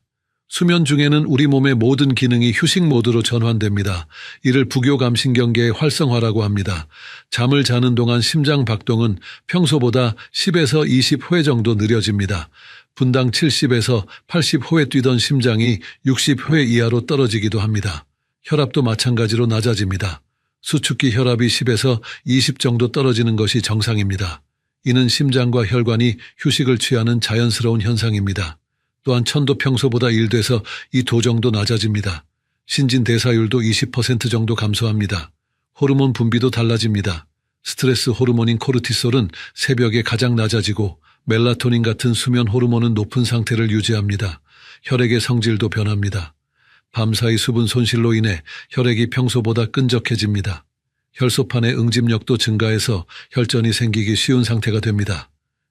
수면 중에는 우리 몸의 모든 기능이 휴식 모드로 전환됩니다. 이를 부교감신경계의 활성화라고 합니다. 잠을 자는 동안 심장 박동은 평소보다 10에서 20회 정도 느려집니다. 분당 70에서 80호에 뛰던 심장이 60회 이하로 떨어지기도 합니다. 혈압도 마찬가지로 낮아집니다. 수축기 혈압이 10에서 20 정도 떨어지는 것이 정상입니다. 이는 심장과 혈관이 휴식을 취하는 자연스러운 현상입니다. 또한 천도 평소보다 1돼서 2도 정도 낮아집니다. 신진대사율도 20% 정도 감소합니다. 호르몬 분비도 달라집니다. 스트레스 호르몬인 코르티솔은 새벽에 가장 낮아지고 멜라토닌 같은 수면 호르몬은 높은 상태를 유지합니다. 혈액의 성질도 변합니다. 밤사이 수분 손실로 인해 혈액이 평소보다 끈적해집니다. 혈소판의 응집력도 증가해서 혈전이 생기기 쉬운 상태가 됩니다.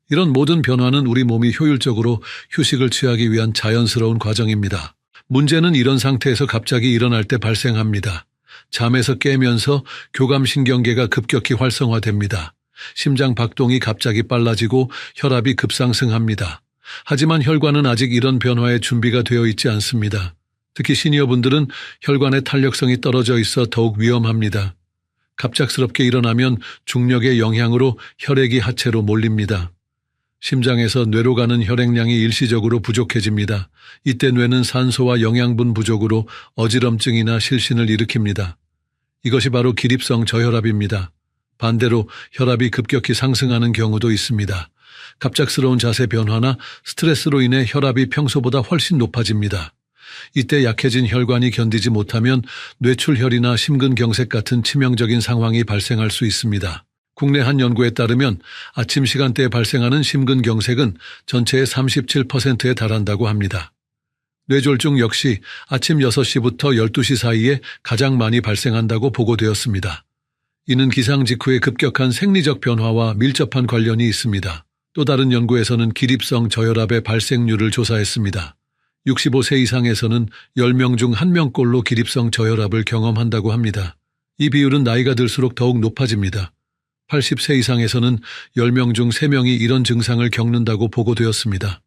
이런 모든 변화는 우리 몸이 효율적으로 휴식을 취하기 위한 자연스러운 과정입니다. 문제는 이런 상태에서 갑자기 일어날 때 발생합니다. 잠에서 깨면서 교감신경계가 급격히 활성화됩니다. 심장 박동이 갑자기 빨라지고 혈압이 급상승합니다. 하지만 혈관은 아직 이런 변화에 준비가 되어 있지 않습니다. 특히 시니어분들은 혈관의 탄력성이 떨어져 있어 더욱 위험합니다. 갑작스럽게 일어나면 중력의 영향으로 혈액이 하체로 몰립니다. 심장에서 뇌로 가는 혈액량이 일시적으로 부족해집니다. 이때 뇌는 산소와 영양분 부족으로 어지럼증이나 실신을 일으킵니다. 이것이 바로 기립성 저혈압입니다. 반대로 혈압이 급격히 상승하는 경우도 있습니다. 갑작스러운 자세 변화나 스트레스로 인해 혈압이 평소보다 훨씬 높아집니다. 이때 약해진 혈관이 견디지 못하면 뇌출혈이나 심근경색 같은 치명적인 상황이 발생할 수 있습니다. 국내 한 연구에 따르면 아침 시간대에 발생하는 심근경색은 전체의 37%에 달한다고 합니다. 뇌졸중 역시 아침 6시부터 12시 사이에 가장 많이 발생한다고 보고되었습니다. 이는 기상 직후의 급격한 생리적 변화와 밀접한 관련이 있습니다. 또 다른 연구에서는 기립성 저혈압의 발생률을 조사했습니다. 65세 이상에서는 10명 중 1명꼴로 기립성 저혈압을 경험한다고 합니다. 이 비율은 나이가 들수록 더욱 높아집니다. 80세 이상에서는 10명 중 3명이 이런 증상을 겪는다고 보고되었습니다.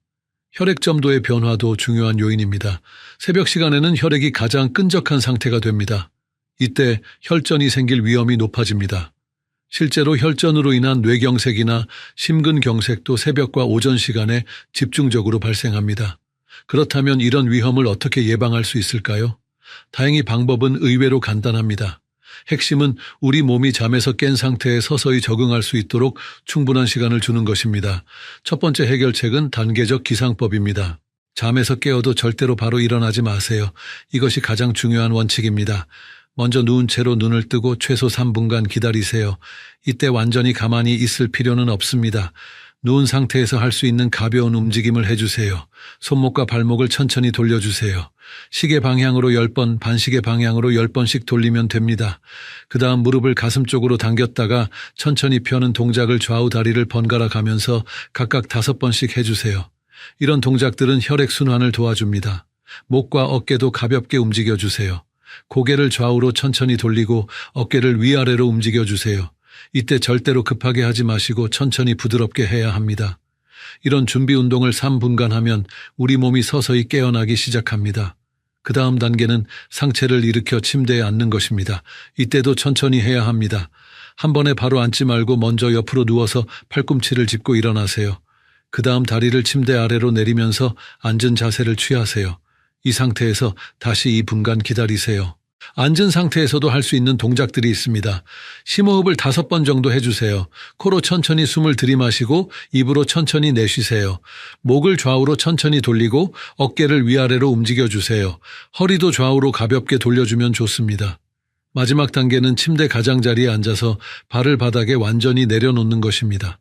혈액 점도의 변화도 중요한 요인입니다. 새벽 시간에는 혈액이 가장 끈적한 상태가 됩니다. 이때 혈전이 생길 위험이 높아집니다. 실제로 혈전으로 인한 뇌경색이나 심근경색도 새벽과 오전 시간에 집중적으로 발생합니다. 그렇다면 이런 위험을 어떻게 예방할 수 있을까요? 다행히 방법은 의외로 간단합니다. 핵심은 우리 몸이 잠에서 깬 상태에 서서히 적응할 수 있도록 충분한 시간을 주는 것입니다. 첫 번째 해결책은 단계적 기상법입니다. 잠에서 깨어도 절대로 바로 일어나지 마세요. 이것이 가장 중요한 원칙입니다. 먼저 누운 채로 눈을 뜨고 최소 3분간 기다리세요. 이때 완전히 가만히 있을 필요는 없습니다. 누운 상태에서 할 수 있는 가벼운 움직임을 해주세요. 손목과 발목을 천천히 돌려주세요. 시계 방향으로 10번, 반시계 방향으로 10번씩 돌리면 됩니다. 그 다음 무릎을 가슴 쪽으로 당겼다가 천천히 펴는 동작을 좌우 다리를 번갈아 가면서 각각 5번씩 해주세요. 이런 동작들은 혈액순환을 도와줍니다. 목과 어깨도 가볍게 움직여주세요. 고개를 좌우로 천천히 돌리고 어깨를 위아래로 움직여주세요. 이때 절대로 급하게 하지 마시고 천천히 부드럽게 해야 합니다. 이런 준비 운동을 3분간 하면 우리 몸이 서서히 깨어나기 시작합니다. 그 다음 단계는 상체를 일으켜 침대에 앉는 것입니다. 이때도 천천히 해야 합니다. 한 번에 바로 앉지 말고 먼저 옆으로 누워서 팔꿈치를 짚고 일어나세요. 그 다음 다리를 침대 아래로 내리면서 앉은 자세를 취하세요. 이 상태에서 다시 2분간 기다리세요. 앉은 상태에서도 할 수 있는 동작들이 있습니다. 심호흡을 5번 정도 해주세요. 코로 천천히 숨을 들이마시고 입으로 천천히 내쉬세요. 목을 좌우로 천천히 돌리고 어깨를 위아래로 움직여주세요. 허리도 좌우로 가볍게 돌려주면 좋습니다. 마지막 단계는 침대 가장자리에 앉아서 발을 바닥에 완전히 내려놓는 것입니다.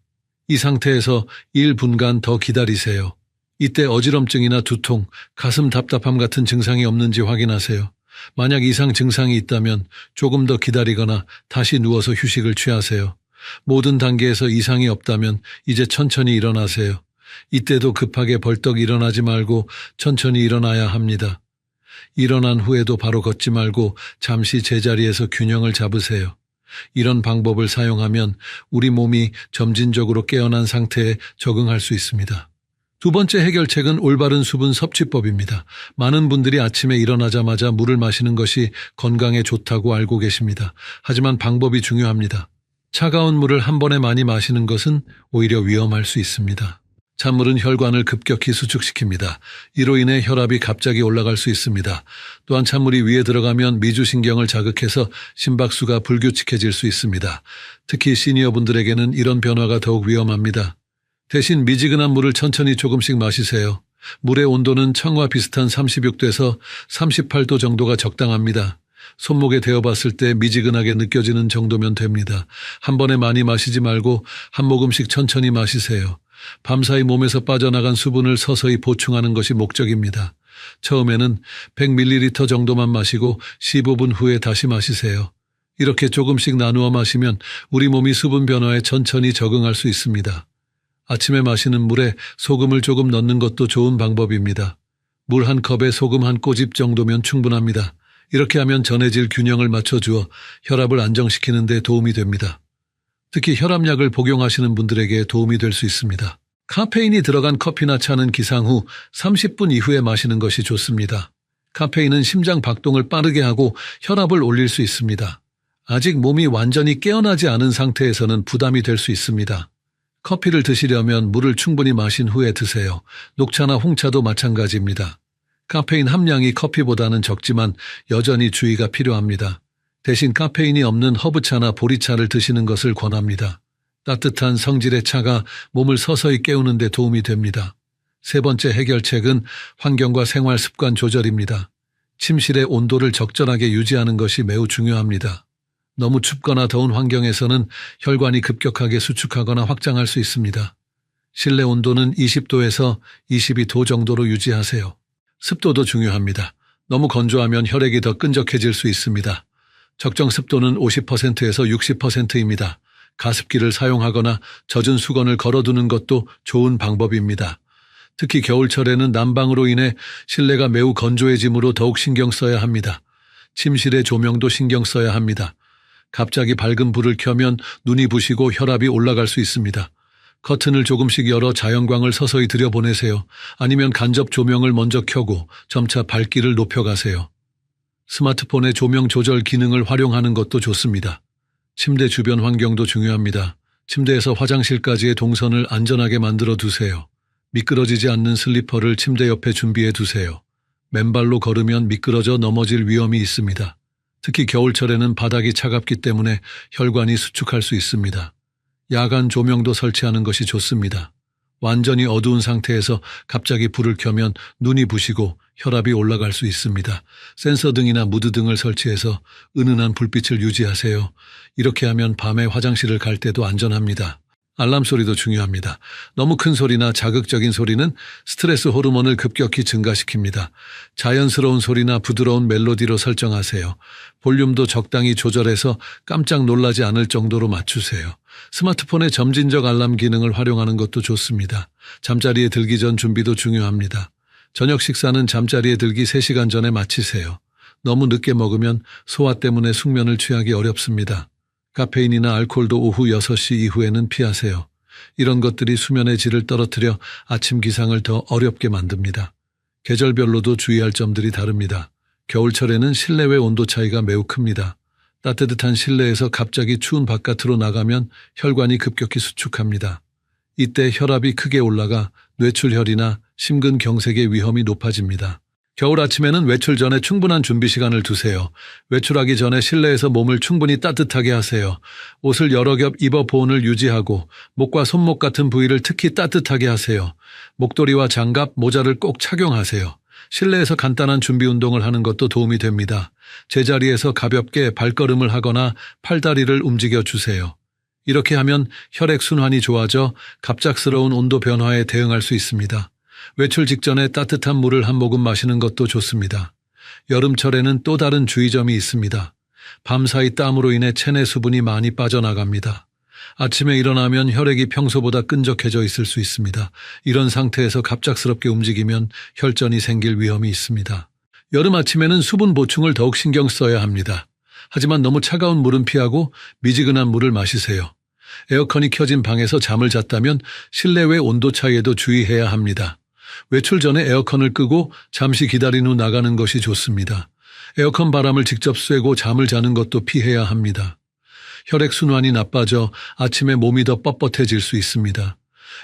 이 상태에서 1분간 더 기다리세요. 이때 어지럼증이나 두통, 가슴 답답함 같은 증상이 없는지 확인하세요. 만약 이상 증상이 있다면 조금 더 기다리거나 다시 누워서 휴식을 취하세요. 모든 단계에서 이상이 없다면 이제 천천히 일어나세요. 이때도 급하게 벌떡 일어나지 말고 천천히 일어나야 합니다. 일어난 후에도 바로 걷지 말고 잠시 제자리에서 균형을 잡으세요. 이런 방법을 사용하면 우리 몸이 점진적으로 깨어난 상태에 적응할 수 있습니다. 두 번째 해결책은 올바른 수분 섭취법입니다. 많은 분들이 아침에 일어나자마자 물을 마시는 것이 건강에 좋다고 알고 계십니다. 하지만 방법이 중요합니다. 차가운 물을 한 번에 많이 마시는 것은 오히려 위험할 수 있습니다. 찬물은 혈관을 급격히 수축시킵니다. 이로 인해 혈압이 갑자기 올라갈 수 있습니다. 또한 찬물이 위에 들어가면 미주신경을 자극해서 심박수가 불규칙해질 수 있습니다. 특히 시니어분들에게는 이런 변화가 더욱 위험합니다. 대신 미지근한 물을 천천히 조금씩 마시세요. 물의 온도는 청과 비슷한 36도에서 38도 정도가 적당합니다. 손목에 대어봤을 때 미지근하게 느껴지는 정도면 됩니다. 한 번에 많이 마시지 말고 한 모금씩 천천히 마시세요. 밤사이 몸에서 빠져나간 수분을 서서히 보충하는 것이 목적입니다. 처음에는 100ml 정도만 마시고 15분 후에 다시 마시세요. 이렇게 조금씩 나누어 마시면 우리 몸이 수분 변화에 천천히 적응할 수 있습니다. 아침에 마시는 물에 소금을 조금 넣는 것도 좋은 방법입니다. 물 한 컵에 소금 한 꼬집 정도면 충분합니다. 이렇게 하면 전해질 균형을 맞춰주어 혈압을 안정시키는 데 도움이 됩니다. 특히 혈압약을 복용하시는 분들에게 도움이 될 수 있습니다. 카페인이 들어간 커피나 차는 기상 후 30분 이후에 마시는 것이 좋습니다. 카페인은 심장 박동을 빠르게 하고 혈압을 올릴 수 있습니다. 아직 몸이 완전히 깨어나지 않은 상태에서는 부담이 될 수 있습니다. 커피를 드시려면 물을 충분히 마신 후에 드세요. 녹차나 홍차도 마찬가지입니다. 카페인 함량이 커피보다는 적지만 여전히 주의가 필요합니다. 대신 카페인이 없는 허브차나 보리차를 드시는 것을 권합니다. 따뜻한 성질의 차가 몸을 서서히 깨우는 데 도움이 됩니다. 세 번째 해결책은 환경과 생활 습관 조절입니다. 침실의 온도를 적절하게 유지하는 것이 매우 중요합니다. 너무 춥거나 더운 환경에서는 혈관이 급격하게 수축하거나 확장할 수 있습니다. 실내 온도는 20도에서 22도 정도로 유지하세요. 습도도 중요합니다. 너무 건조하면 혈액이 더 끈적해질 수 있습니다. 적정 습도는 50%에서 60%입니다. 가습기를 사용하거나 젖은 수건을 걸어두는 것도 좋은 방법입니다. 특히 겨울철에는 난방으로 인해 실내가 매우 건조해지므로 더욱 신경 써야 합니다. 침실의 조명도 신경 써야 합니다. 갑자기 밝은 불을 켜면 눈이 부시고 혈압이 올라갈 수 있습니다. 커튼을 조금씩 열어 자연광을 서서히 들여보내세요. 아니면 간접 조명을 먼저 켜고 점차 밝기를 높여가세요. 스마트폰의 조명 조절 기능을 활용하는 것도 좋습니다. 침대 주변 환경도 중요합니다. 침대에서 화장실까지의 동선을 안전하게 만들어 두세요. 미끄러지지 않는 슬리퍼를 침대 옆에 준비해 두세요. 맨발로 걸으면 미끄러져 넘어질 위험이 있습니다. 특히 겨울철에는 바닥이 차갑기 때문에 혈관이 수축할 수 있습니다. 야간 조명도 설치하는 것이 좋습니다. 완전히 어두운 상태에서 갑자기 불을 켜면 눈이 부시고 혈압이 올라갈 수 있습니다. 센서 등이나 무드 등을 설치해서 은은한 불빛을 유지하세요. 이렇게 하면 밤에 화장실을 갈 때도 안전합니다. 알람 소리도 중요합니다. 너무 큰 소리나 자극적인 소리는 스트레스 호르몬을 급격히 증가시킵니다. 자연스러운 소리나 부드러운 멜로디로 설정하세요. 볼륨도 적당히 조절해서 깜짝 놀라지 않을 정도로 맞추세요. 스마트폰의 점진적 알람 기능을 활용하는 것도 좋습니다. 잠자리에 들기 전 준비도 중요합니다. 저녁 식사는 잠자리에 들기 3시간 전에 마치세요. 너무 늦게 먹으면 소화 때문에 숙면을 취하기 어렵습니다. 카페인이나 알코올도 오후 6시 이후에는 피하세요. 이런 것들이 수면의 질을 떨어뜨려 아침 기상을 더 어렵게 만듭니다. 계절별로도 주의할 점들이 다릅니다. 겨울철에는 실내외 온도 차이가 매우 큽니다. 따뜻한 실내에서 갑자기 추운 바깥으로 나가면 혈관이 급격히 수축합니다. 이때 혈압이 크게 올라가 뇌출혈이나 심근경색의 위험이 높아집니다. 겨울 아침에는 외출 전에 충분한 준비 시간을 두세요. 외출하기 전에 실내에서 몸을 충분히 따뜻하게 하세요. 옷을 여러 겹 입어 보온을 유지하고 목과 손목 같은 부위를 특히 따뜻하게 하세요. 목도리와 장갑, 모자를 꼭 착용하세요. 실내에서 간단한 준비 운동을 하는 것도 도움이 됩니다. 제자리에서 가볍게 발걸음을 하거나 팔다리를 움직여 주세요. 이렇게 하면 혈액 순환이 좋아져 갑작스러운 온도 변화에 대응할 수 있습니다. 외출 직전에 따뜻한 물을 한 모금 마시는 것도 좋습니다. 여름철에는 또 다른 주의점이 있습니다. 밤사이 땀으로 인해 체내 수분이 많이 빠져나갑니다. 아침에 일어나면 혈액이 평소보다 끈적해져 있을 수 있습니다. 이런 상태에서 갑작스럽게 움직이면 혈전이 생길 위험이 있습니다. 여름 아침에는 수분 보충을 더욱 신경 써야 합니다. 하지만 너무 차가운 물은 피하고 미지근한 물을 마시세요. 에어컨이 켜진 방에서 잠을 잤다면 실내외 온도 차이에도 주의해야 합니다. 외출 전에 에어컨을 끄고 잠시 기다린 후 나가는 것이 좋습니다. 에어컨 바람을 직접 쐬고 잠을 자는 것도 피해야 합니다. 혈액순환이 나빠져 아침에 몸이 더 뻣뻣해질 수 있습니다.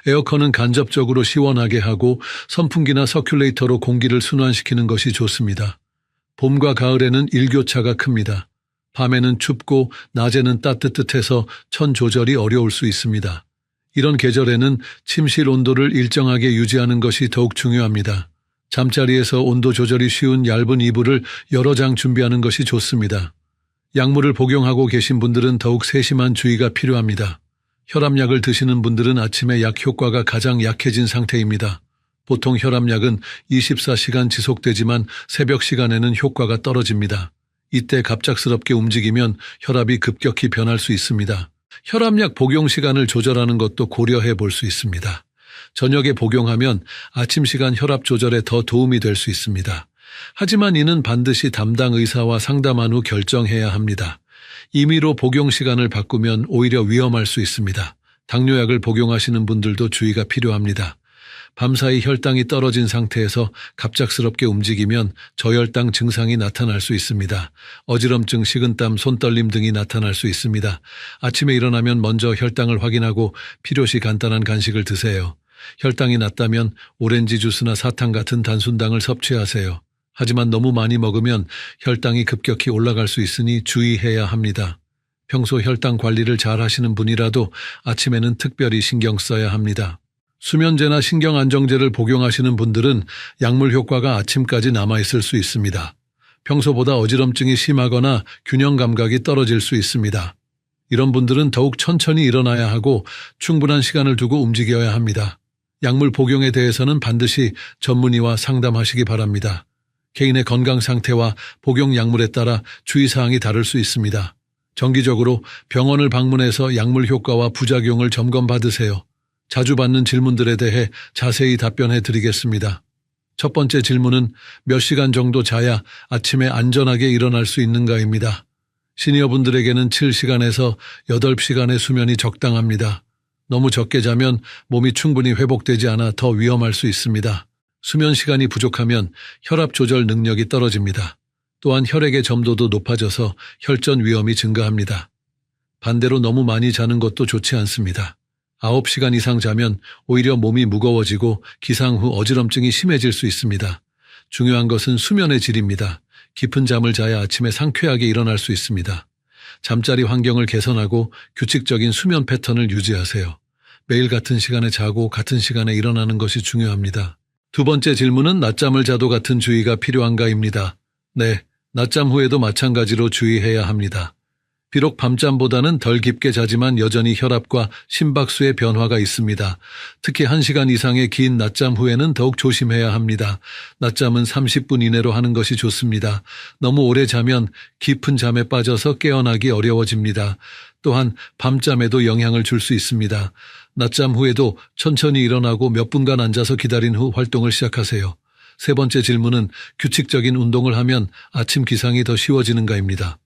에어컨은 간접적으로 시원하게 하고 선풍기나 서큘레이터로 공기를 순환시키는 것이 좋습니다. 봄과 가을에는 일교차가 큽니다. 밤에는 춥고 낮에는 따뜻해서 천 조절이 어려울 수 있습니다. 이런 계절에는 침실 온도를 일정하게 유지하는 것이 더욱 중요합니다. 잠자리에서 온도 조절이 쉬운 얇은 이불을 여러 장 준비하는 것이 좋습니다. 약물을 복용하고 계신 분들은 더욱 세심한 주의가 필요합니다. 혈압약을 드시는 분들은 아침에 약 효과가 가장 약해진 상태입니다. 보통 혈압약은 24시간 지속되지만 새벽 시간에는 효과가 떨어집니다. 이때 갑작스럽게 움직이면 혈압이 급격히 변할 수 있습니다. 혈압약 복용 시간을 조절하는 것도 고려해 볼 수 있습니다. 저녁에 복용하면 아침 시간 혈압 조절에 더 도움이 될 수 있습니다. 하지만 이는 반드시 담당 의사와 상담한 후 결정해야 합니다. 임의로 복용 시간을 바꾸면 오히려 위험할 수 있습니다. 당뇨약을 복용하시는 분들도 주의가 필요합니다. 밤사이 혈당이 떨어진 상태에서 갑작스럽게 움직이면 저혈당 증상이 나타날 수 있습니다. 어지럼증, 식은땀, 손떨림 등이 나타날 수 있습니다. 아침에 일어나면 먼저 혈당을 확인하고 필요시 간단한 간식을 드세요. 혈당이 낮다면 오렌지 주스나 사탕 같은 단순당을 섭취하세요. 하지만 너무 많이 먹으면 혈당이 급격히 올라갈 수 있으니 주의해야 합니다. 평소 혈당 관리를 잘 하시는 분이라도 아침에는 특별히 신경 써야 합니다. 수면제나 신경안정제를 복용하시는 분들은 약물 효과가 아침까지 남아있을 수 있습니다. 평소보다 어지럼증이 심하거나 균형 감각이 떨어질 수 있습니다. 이런 분들은 더욱 천천히 일어나야 하고 충분한 시간을 두고 움직여야 합니다. 약물 복용에 대해서는 반드시 전문의와 상담하시기 바랍니다. 개인의 건강 상태와 복용 약물에 따라 주의사항이 다를 수 있습니다. 정기적으로 병원을 방문해서 약물 효과와 부작용을 점검받으세요. 자주 받는 질문들에 대해 자세히 답변해 드리겠습니다. 첫 번째 질문은 몇 시간 정도 자야 아침에 안전하게 일어날 수 있는가입니다. 시니어분들에게는 7시간에서 8시간의 수면이 적당합니다. 너무 적게 자면 몸이 충분히 회복되지 않아 더 위험할 수 있습니다. 수면 시간이 부족하면 혈압 조절 능력이 떨어집니다. 또한 혈액의 점도도 높아져서 혈전 위험이 증가합니다. 반대로 너무 많이 자는 것도 좋지 않습니다. 9시간 이상 자면 오히려 몸이 무거워지고 기상 후 어지럼증이 심해질 수 있습니다. 중요한 것은 수면의 질입니다. 깊은 잠을 자야 아침에 상쾌하게 일어날 수 있습니다. 잠자리 환경을 개선하고 규칙적인 수면 패턴을 유지하세요. 매일 같은 시간에 자고 같은 시간에 일어나는 것이 중요합니다. 두 번째 질문은 낮잠을 자도 같은 주의가 필요한가입니다. 네, 낮잠 후에도 마찬가지로 주의해야 합니다. 비록 밤잠보다는 덜 깊게 자지만 여전히 혈압과 심박수의 변화가 있습니다. 특히 1시간 이상의 긴 낮잠 후에는 더욱 조심해야 합니다. 낮잠은 30분 이내로 하는 것이 좋습니다. 너무 오래 자면 깊은 잠에 빠져서 깨어나기 어려워집니다. 또한 밤잠에도 영향을 줄 수 있습니다. 낮잠 후에도 천천히 일어나고 몇 분간 앉아서 기다린 후 활동을 시작하세요. 세 번째 질문은 규칙적인 운동을 하면 아침 기상이 더 쉬워지는가입니다.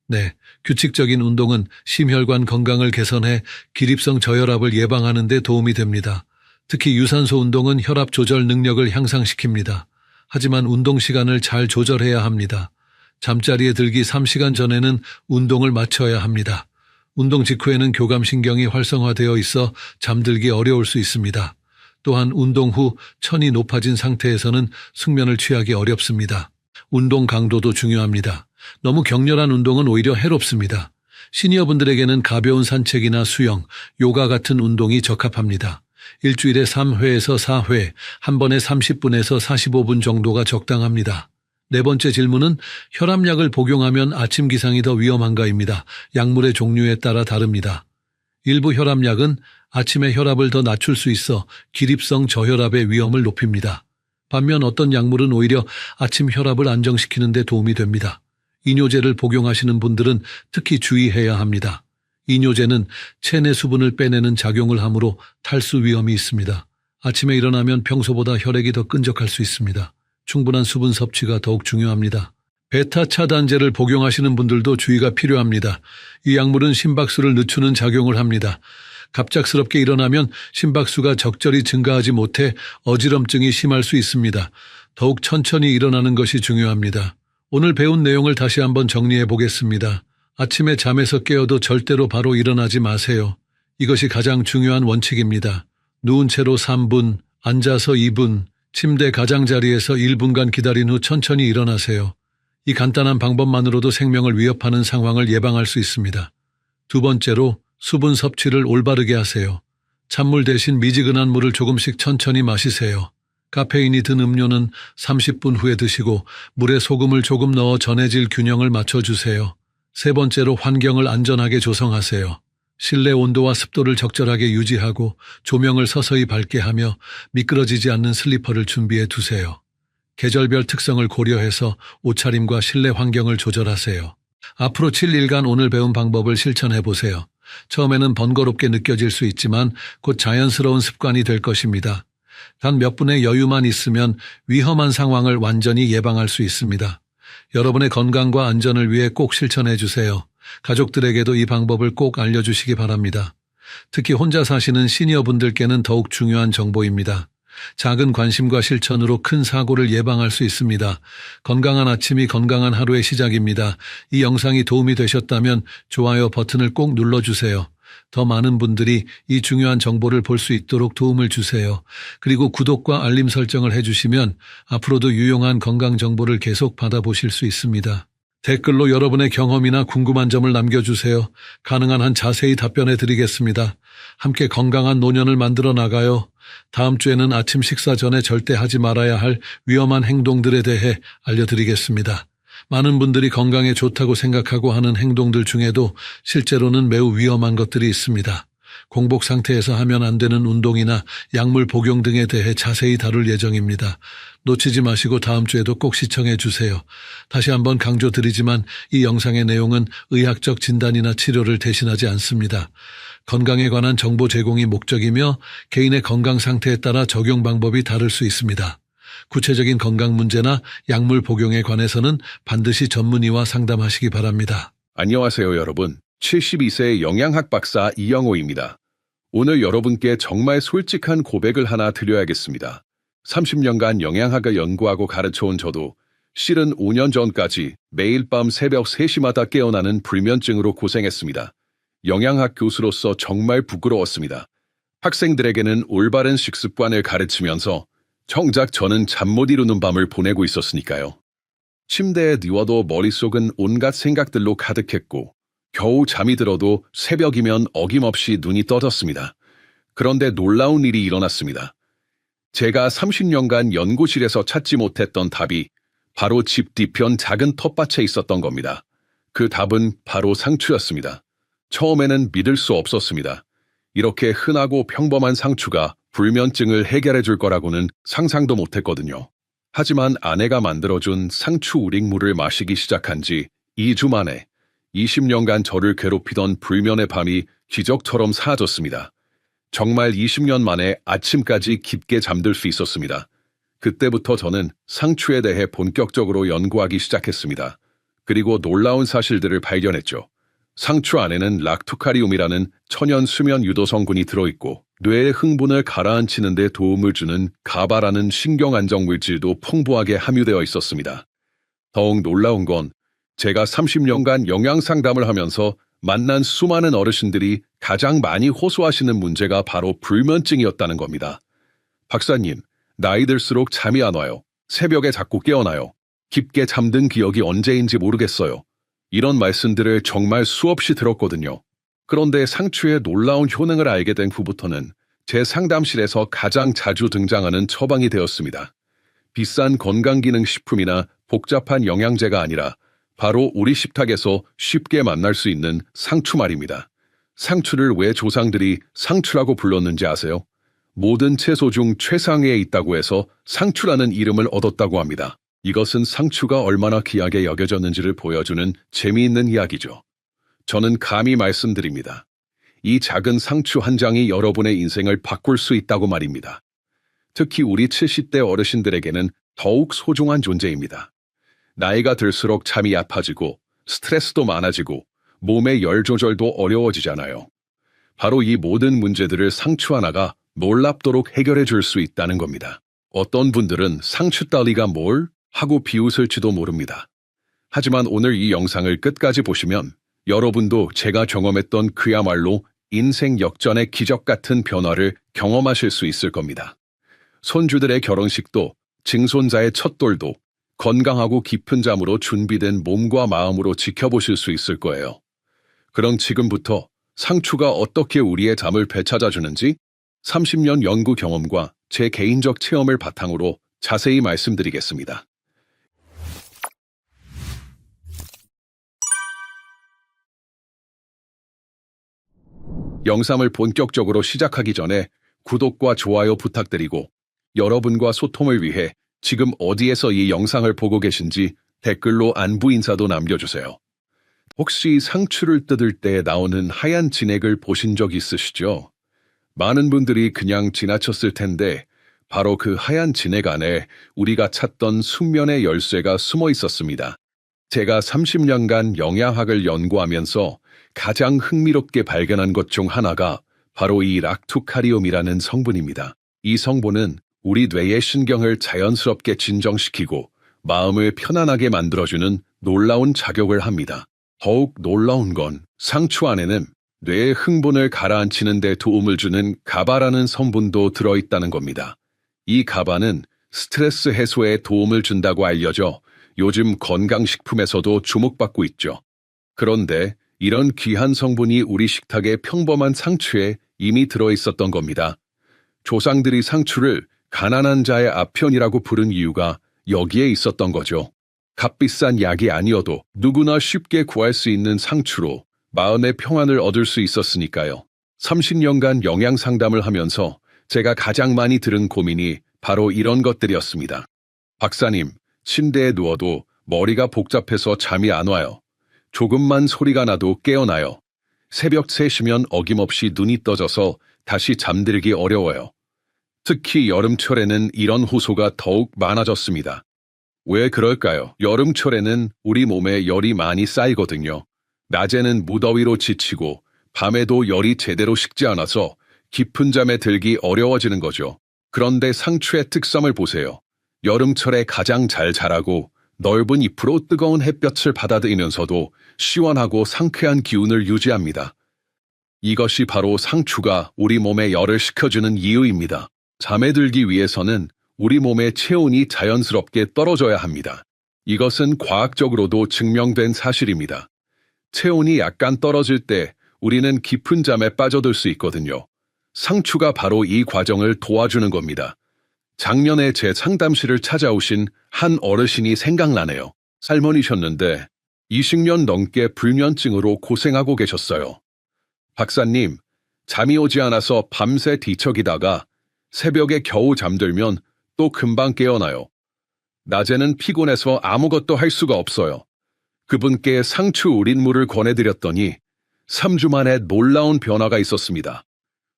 네, 규칙적인 운동은 심혈관 건강을 개선해 기립성 저혈압을 예방하는 데 도움이 됩니다. 특히 유산소 운동은 혈압 조절 능력을 향상시킵니다. 하지만 운동 시간을 잘 조절해야 합니다. 잠자리에 들기 3시간 전에는 운동을 마쳐야 합니다. 운동 직후에는 교감신경이 활성화되어 있어 잠들기 어려울 수 있습니다. 또한 운동 후 천이 높아진 상태에서는 숙면을 취하기 어렵습니다. 운동 강도도 중요합니다. 너무 격렬한 운동은 오히려 해롭습니다. 시니어분들에게는 가벼운 산책이나 수영, 요가 같은 운동이 적합합니다. 일주일에 3회에서 4회, 한 번에 30분에서 45분 정도가 적당합니다. 네 번째 질문은 혈압약을 복용하면 아침 기상이 더 위험한가입니다. 약물의 종류에 따라 다릅니다. 일부 혈압약은 아침에 혈압을 더 낮출 수 있어 기립성 저혈압의 위험을 높입니다. 반면 어떤 약물은 오히려 아침 혈압을 안정시키는 데 도움이 됩니다. 이뇨제를 복용하시는 분들은 특히 주의해야 합니다. 이뇨제는 체내 수분을 빼내는 작용을 하므로 탈수 위험이 있습니다. 아침에 일어나면 평소보다 혈액이 더 끈적할 수 있습니다. 충분한 수분 섭취가 더욱 중요합니다. 베타 차단제를 복용하시는 분들도 주의가 필요합니다. 이 약물은 심박수를 늦추는 작용을 합니다. 갑작스럽게 일어나면 심박수가 적절히 증가하지 못해 어지럼증이 심할 수 있습니다. 더욱 천천히 일어나는 것이 중요합니다. 오늘 배운 내용을 다시 한번 정리해 보겠습니다. 아침에 잠에서 깨어도 절대로 바로 일어나지 마세요. 이것이 가장 중요한 원칙입니다. 누운 채로 3분, 앉아서 2분, 침대 가장자리에서 1분간 기다린 후 천천히 일어나세요. 이 간단한 방법만으로도 생명을 위협하는 상황을 예방할 수 있습니다. 두 번째로 수분 섭취를 올바르게 하세요. 찬물 대신 미지근한 물을 조금씩 천천히 마시세요. 카페인이 든 음료는 30분 후에 드시고 물에 소금을 조금 넣어 전해질 균형을 맞춰주세요. 세 번째로 환경을 안전하게 조성하세요. 실내 온도와 습도를 적절하게 유지하고 조명을 서서히 밝게 하며 미끄러지지 않는 슬리퍼를 준비해 두세요. 계절별 특성을 고려해서 옷차림과 실내 환경을 조절하세요. 앞으로 7일간 오늘 배운 방법을 실천해 보세요. 처음에는 번거롭게 느껴질 수 있지만 곧 자연스러운 습관이 될 것입니다. 단 몇 분의 여유만 있으면 위험한 상황을 완전히 예방할 수 있습니다. 여러분의 건강과 안전을 위해 꼭 실천해 주세요. 가족들에게도 이 방법을 꼭 알려주시기 바랍니다. 특히 혼자 사시는 시니어분들께는 더욱 중요한 정보입니다. 작은 관심과 실천으로 큰 사고를 예방할 수 있습니다. 건강한 아침이 건강한 하루의 시작입니다. 이 영상이 도움이 되셨다면 좋아요 버튼을 꼭 눌러주세요. 더 많은 분들이 이 중요한 정보를 볼 수 있도록 도움을 주세요. 그리고 구독과 알림 설정을 해주시면 앞으로도 유용한 건강 정보를 계속 받아보실 수 있습니다. 댓글로 여러분의 경험이나 궁금한 점을 남겨주세요. 가능한 한 자세히 답변해 드리겠습니다. 함께 건강한 노년을 만들어 나가요. 다음 주에는 아침 식사 전에 절대 하지 말아야 할 위험한 행동들에 대해 알려드리겠습니다. 많은 분들이 건강에 좋다고 생각하고 하는 행동들 중에도 실제로는 매우 위험한 것들이 있습니다. 공복 상태에서 하면 안 되는 운동이나 약물 복용 등에 대해 자세히 다룰 예정입니다. 놓치지 마시고 다음 주에도 꼭 시청해 주세요. 다시 한번 강조드리지만 이 영상의 내용은 의학적 진단이나 치료를 대신하지 않습니다. 건강에 관한 정보 제공이 목적이며 개인의 건강 상태에 따라 적용 방법이 다를 수 있습니다. 구체적인 건강 문제나 약물 복용에 관해서는 반드시 전문의와 상담하시기 바랍니다. 안녕하세요, 여러분. 72세 영양학 박사 이영호입니다. 오늘 여러분께 정말 솔직한 고백을 하나 드려야겠습니다. 30년간 영양학을 연구하고 가르쳐온 저도 실은 5년 전까지 매일 밤 새벽 3시마다 깨어나는 불면증으로 고생했습니다. 영양학 교수로서 정말 부끄러웠습니다. 학생들에게는 올바른 식습관을 가르치면서 정작 저는 잠 못 이루는 밤을 보내고 있었으니까요. 침대에 누워도 머릿속은 온갖 생각들로 가득했고 겨우 잠이 들어도 새벽이면 어김없이 눈이 떠졌습니다. 그런데 놀라운 일이 일어났습니다. 제가 30년간 연구실에서 찾지 못했던 답이 바로 집 뒤편 작은 텃밭에 있었던 겁니다. 그 답은 바로 상추였습니다. 처음에는 믿을 수 없었습니다. 이렇게 흔하고 평범한 상추가 불면증을 해결해 줄 거라고는 상상도 못했거든요. 하지만 아내가 만들어준 상추 우릭물을 마시기 시작한 지 2주 만에 20년간 저를 괴롭히던 불면의 밤이 기적처럼 사라졌습니다. 정말 20년 만에 아침까지 깊게 잠들 수 있었습니다. 그때부터 저는 상추에 대해 본격적으로 연구하기 시작했습니다. 그리고 놀라운 사실들을 발견했죠. 상추 안에는 락토카리움이라는 천연 수면 유도 성분이 들어있고 뇌의 흥분을 가라앉히는 데 도움을 주는 가바라는 신경 안정 물질도 풍부하게 함유되어 있었습니다. 더욱 놀라운 건 제가 30년간 영양 상담을 하면서 만난 수많은 어르신들이 가장 많이 호소하시는 문제가 바로 불면증이었다는 겁니다. 박사님, 나이 들수록 잠이 안 와요. 새벽에 자꾸 깨어나요. 깊게 잠든 기억이 언제인지 모르겠어요. 이런 말씀들을 정말 수없이 들었거든요. 그런데 상추의 놀라운 효능을 알게 된 후부터는 제 상담실에서 가장 자주 등장하는 처방이 되었습니다. 비싼 건강기능식품이나 복잡한 영양제가 아니라 바로 우리 식탁에서 쉽게 만날 수 있는 상추 말입니다. 상추를 왜 조상들이 상추라고 불렀는지 아세요? 모든 채소 중 최상위에 있다고 해서 상추라는 이름을 얻었다고 합니다. 이것은 상추가 얼마나 귀하게 여겨졌는지를 보여주는 재미있는 이야기죠. 저는 감히 말씀드립니다. 이 작은 상추 한 장이 여러분의 인생을 바꿀 수 있다고 말입니다. 특히 우리 70대 어르신들에게는 더욱 소중한 존재입니다. 나이가 들수록 잠이 아파지고 스트레스도 많아지고 몸의 열 조절도 어려워지잖아요. 바로 이 모든 문제들을 상추 하나가 놀랍도록 해결해 줄 수 있다는 겁니다. 어떤 분들은 상추 따위가 뭘? 하고 비웃을지도 모릅니다. 하지만 오늘 이 영상을 끝까지 보시면 여러분도 제가 경험했던 그야말로 인생 역전의 기적 같은 변화를 경험하실 수 있을 겁니다. 손주들의 결혼식도 증손자의 첫돌도 건강하고 깊은 잠으로 준비된 몸과 마음으로 지켜보실 수 있을 거예요. 그럼 지금부터 상추가 어떻게 우리의 잠을 되찾아주는지 30년 연구 경험과 제 개인적 체험을 바탕으로 자세히 말씀드리겠습니다. 영상을 본격적으로 시작하기 전에 구독과 좋아요 부탁드리고 여러분과 소통을 위해 지금 어디에서 이 영상을 보고 계신지 댓글로 안부 인사도 남겨주세요. 혹시 상추를 뜯을 때 나오는 하얀 진액을 보신 적 있으시죠? 많은 분들이 그냥 지나쳤을 텐데 바로 그 하얀 진액 안에 우리가 찾던 숙면의 열쇠가 숨어 있었습니다. 제가 30년간 영양학을 연구하면서 가장 흥미롭게 발견한 것 중 하나가 바로 이 락토카리움이라는 성분입니다. 이 성분은 우리 뇌의 신경을 자연스럽게 진정시키고 마음을 편안하게 만들어주는 놀라운 작용을 합니다. 더욱 놀라운 건 상추 안에는 뇌의 흥분을 가라앉히는 데 도움을 주는 가바라는 성분도 들어있다는 겁니다. 이 가바는 스트레스 해소에 도움을 준다고 알려져 요즘 건강식품에서도 주목받고 있죠. 그런데 이런 귀한 성분이 우리 식탁의 평범한 상추에 이미 들어있었던 겁니다. 조상들이 상추를 가난한 자의 아편이라고 부른 이유가 여기에 있었던 거죠. 값비싼 약이 아니어도 누구나 쉽게 구할 수 있는 상추로 마음의 평안을 얻을 수 있었으니까요. 30년간 영양 상담을 하면서 제가 가장 많이 들은 고민이 바로 이런 것들이었습니다. 박사님, 침대에 누워도 머리가 복잡해서 잠이 안 와요. 조금만 소리가 나도 깨어나요. 새벽 3시면 어김없이 눈이 떠져서 다시 잠들기 어려워요. 특히 여름철에는 이런 호소가 더욱 많아졌습니다. 왜 그럴까요? 여름철에는 우리 몸에 열이 많이 쌓이거든요. 낮에는 무더위로 지치고 밤에도 열이 제대로 식지 않아서 깊은 잠에 들기 어려워지는 거죠. 그런데 상추의 특성을 보세요. 여름철에 가장 잘 자라고 넓은 잎으로 뜨거운 햇볕을 받아들이면서도 시원하고 상쾌한 기운을 유지합니다. 이것이 바로 상추가 우리 몸에 열을 식혀주는 이유입니다. 잠에 들기 위해서는 우리 몸의 체온이 자연스럽게 떨어져야 합니다. 이것은 과학적으로도 증명된 사실입니다. 체온이 약간 떨어질 때 우리는 깊은 잠에 빠져들 수 있거든요. 상추가 바로 이 과정을 도와주는 겁니다. 작년에 제 상담실을 찾아오신 한 어르신이 생각나네요. 할머니셨는데 20년 넘게 불면증으로 고생하고 계셨어요. 박사님, 잠이 오지 않아서 밤새 뒤척이다가 새벽에 겨우 잠들면 또 금방 깨어나요. 낮에는 피곤해서 아무것도 할 수가 없어요. 그분께 상추 우린 물을 권해드렸더니 3주 만에 놀라운 변화가 있었습니다.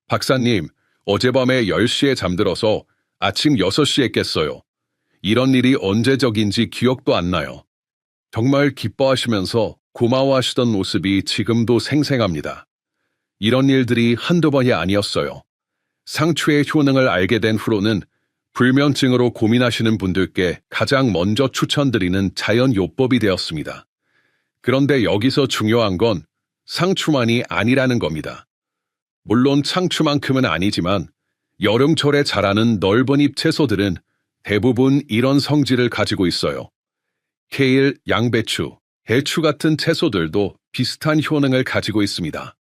박사님, 어젯밤에 10시에 잠들어서 아침 6시에 깼어요. 이런 일이 언제적인지 기억도 안 나요. 정말 기뻐하시면서 고마워하시던 모습이 지금도 생생합니다. 이런 일들이 한두 번이 아니었어요. 상추의 효능을 알게 된 후로는 불면증으로 고민하시는 분들께 가장 먼저 추천드리는 자연요법이 되었습니다. 그런데 여기서 중요한 건 상추만이 아니라는 겁니다. 물론 상추만큼은 아니지만 여름철에 자라는 넓은 잎 채소들은 대부분 이런 성질을 가지고 있어요. 케일, 양배추, 해추 같은 채소들도 비슷한 효능을 가지고 있습니다.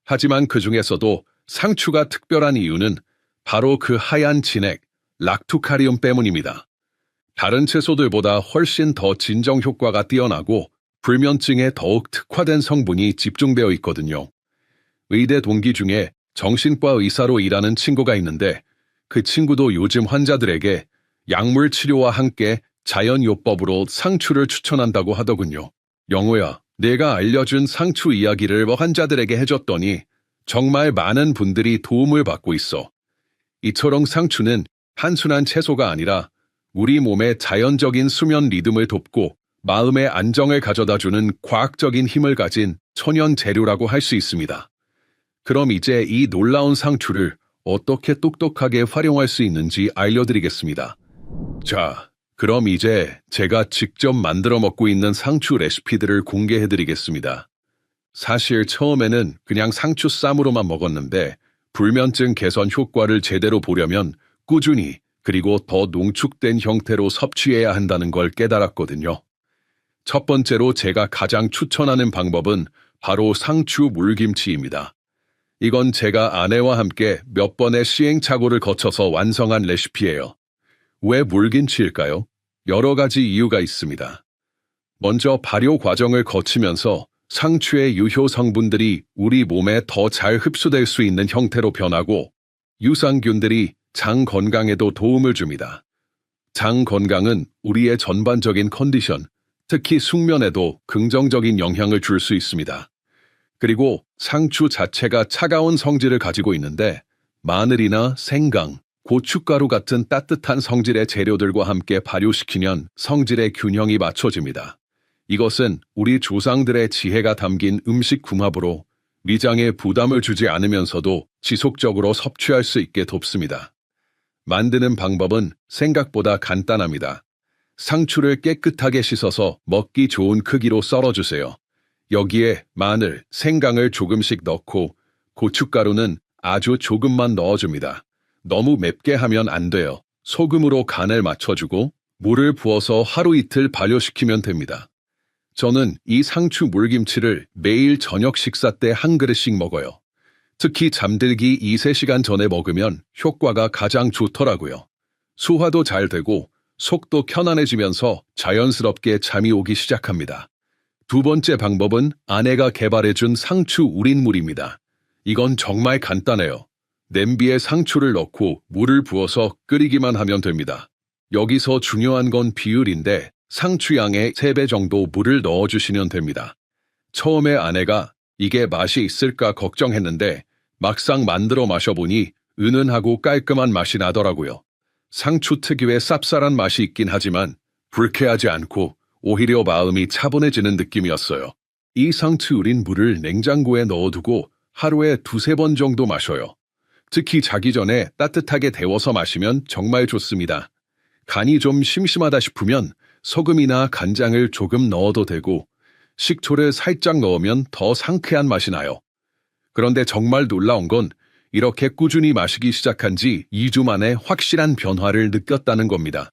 하지만 그 중에서도 상추가 특별한 이유는 바로 그 하얀 진액, 락투카리움 때문입니다. 다른 채소들보다 훨씬 더 진정 효과가 뛰어나고 불면증에 더욱 특화된 성분이 집중되어 있거든요. 의대 동기 중에 정신과 의사로 일하는 친구가 있는데 그 친구도 요즘 환자들에게 약물 치료와 함께 자연요법으로 상추를 추천한다고 하더군요. 영호야, 내가 알려준 상추 이야기를 환자들에게 해줬더니 정말 많은 분들이 도움을 받고 있어. 이처럼 상추는 단순한 채소가 아니라 우리 몸의 자연적인 수면 리듬을 돕고 마음의 안정을 가져다주는 과학적인 힘을 가진 천연 재료라고 할 수 있습니다. 그럼 이제 이 놀라운 상추를 어떻게 똑똑하게 활용할 수 있는지 알려드리겠습니다. 자, 그럼 이제 제가 직접 만들어 먹고 있는 상추 레시피들을 공개해드리겠습니다. 사실 처음에는 그냥 상추 쌈으로만 먹었는데 불면증 개선 효과를 제대로 보려면 꾸준히 그리고 더 농축된 형태로 섭취해야 한다는 걸 깨달았거든요. 첫 번째로 제가 가장 추천하는 방법은 바로 상추 물김치입니다. 이건 제가 아내와 함께 몇 번의 시행착오를 거쳐서 완성한 레시피예요. 왜 물김치일까요? 여러 가지 이유가 있습니다. 먼저 발효 과정을 거치면서 상추의 유효 성분들이 우리 몸에 더 잘 흡수될 수 있는 형태로 변하고 유산균들이 장 건강에도 도움을 줍니다. 장 건강은 우리의 전반적인 컨디션, 특히 숙면에도 긍정적인 영향을 줄 수 있습니다. 그리고 상추 자체가 차가운 성질을 가지고 있는데 마늘이나 생강, 고춧가루 같은 따뜻한 성질의 재료들과 함께 발효시키면 성질의 균형이 맞춰집니다. 이것은 우리 조상들의 지혜가 담긴 음식 궁합으로 위장에 부담을 주지 않으면서도 지속적으로 섭취할 수 있게 돕습니다. 만드는 방법은 생각보다 간단합니다. 상추를 깨끗하게 씻어서 먹기 좋은 크기로 썰어주세요. 여기에 마늘, 생강을 조금씩 넣고 고춧가루는 아주 조금만 넣어줍니다. 너무 맵게 하면 안 돼요. 소금으로 간을 맞춰주고 물을 부어서 하루 이틀 발효시키면 됩니다. 저는 이 상추 물김치를 매일 저녁 식사 때 한 그릇씩 먹어요. 특히 잠들기 2~3시간 전에 먹으면 효과가 가장 좋더라고요. 소화도 잘 되고 속도 편안해지면서 자연스럽게 잠이 오기 시작합니다. 두 번째 방법은 아내가 개발해준 상추 우린물입니다. 이건 정말 간단해요. 냄비에 상추를 넣고 물을 부어서 끓이기만 하면 됩니다. 여기서 중요한 건 비율인데 상추 양의 3배 정도 물을 넣어주시면 됩니다. 처음에 아내가 이게 맛이 있을까 걱정했는데 막상 만들어 마셔보니 은은하고 깔끔한 맛이 나더라고요. 상추 특유의 쌉쌀한 맛이 있긴 하지만 불쾌하지 않고 오히려 마음이 차분해지는 느낌이었어요. 이 상추 우린 물을 냉장고에 넣어두고 하루에 2~3번 정도 마셔요. 특히 자기 전에 따뜻하게 데워서 마시면 정말 좋습니다. 간이 좀 심심하다 싶으면 소금이나 간장을 조금 넣어도 되고 식초를 살짝 넣으면 더 상쾌한 맛이 나요. 그런데 정말 놀라운 건 이렇게 꾸준히 마시기 시작한 지 2주 만에 확실한 변화를 느꼈다는 겁니다.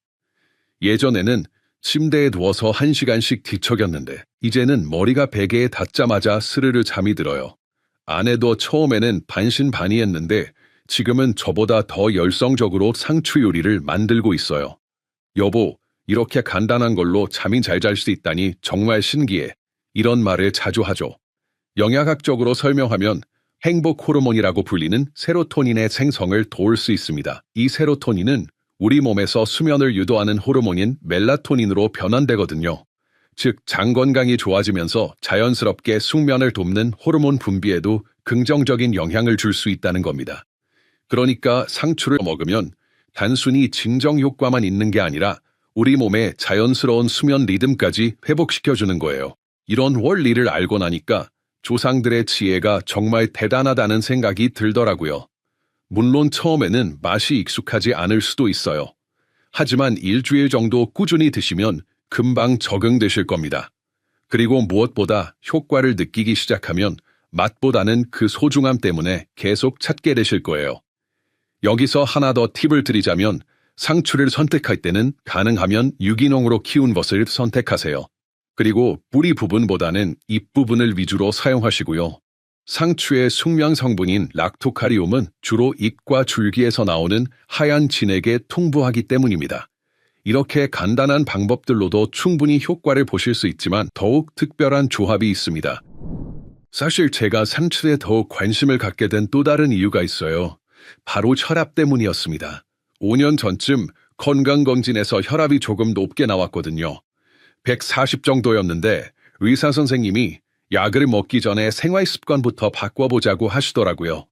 예전에는 침대에 누워서 1시간씩 뒤척였는데 이제는 머리가 베개에 닿자마자 스르르 잠이 들어요. 아내도 처음에는 반신반의했는데 지금은 저보다 더 열성적으로 상추 요리를 만들고 있어요. 여보, 이렇게 간단한 걸로 잠이 잘 잘 수 있다니 정말 신기해. 이런 말을 자주 하죠. 영양학적으로 설명하면 행복 호르몬이라고 불리는 세로토닌의 생성을 도울 수 있습니다. 이 세로토닌은 우리 몸에서 수면을 유도하는 호르몬인 멜라토닌으로 변환되거든요. 즉, 장 건강이 좋아지면서 자연스럽게 숙면을 돕는 호르몬 분비에도 긍정적인 영향을 줄 수 있다는 겁니다. 그러니까 상추를 먹으면 단순히 진정 효과만 있는 게 아니라 우리 몸의 자연스러운 수면 리듬까지 회복시켜주는 거예요. 이런 원리를 알고 나니까 조상들의 지혜가 정말 대단하다는 생각이 들더라고요. 물론 처음에는 맛이 익숙하지 않을 수도 있어요. 하지만 일주일 정도 꾸준히 드시면 금방 적응되실 겁니다. 그리고 무엇보다 효과를 느끼기 시작하면 맛보다는 그 소중함 때문에 계속 찾게 되실 거예요. 여기서 하나 더 팁을 드리자면 상추를 선택할 때는 가능하면 유기농으로 키운 것을 선택하세요. 그리고 뿌리 부분보다는 잎 부분을 위주로 사용하시고요. 상추의 숙명 성분인 락토카리움은 주로 잎과 줄기에서 나오는 하얀 진액에 풍부하기 때문입니다. 이렇게 간단한 방법들로도 충분히 효과를 보실 수 있지만 더욱 특별한 조합이 있습니다. 사실 제가 상추에 더욱 관심을 갖게 된 또 다른 이유가 있어요. 바로 혈압 때문이었습니다. 5년 전쯤 건강검진에서 혈압이 조금 높게 나왔거든요. 140 정도였는데 의사 선생님이 약을 먹기 전에 생활 습관부터 바꿔보자고 하시더라고요.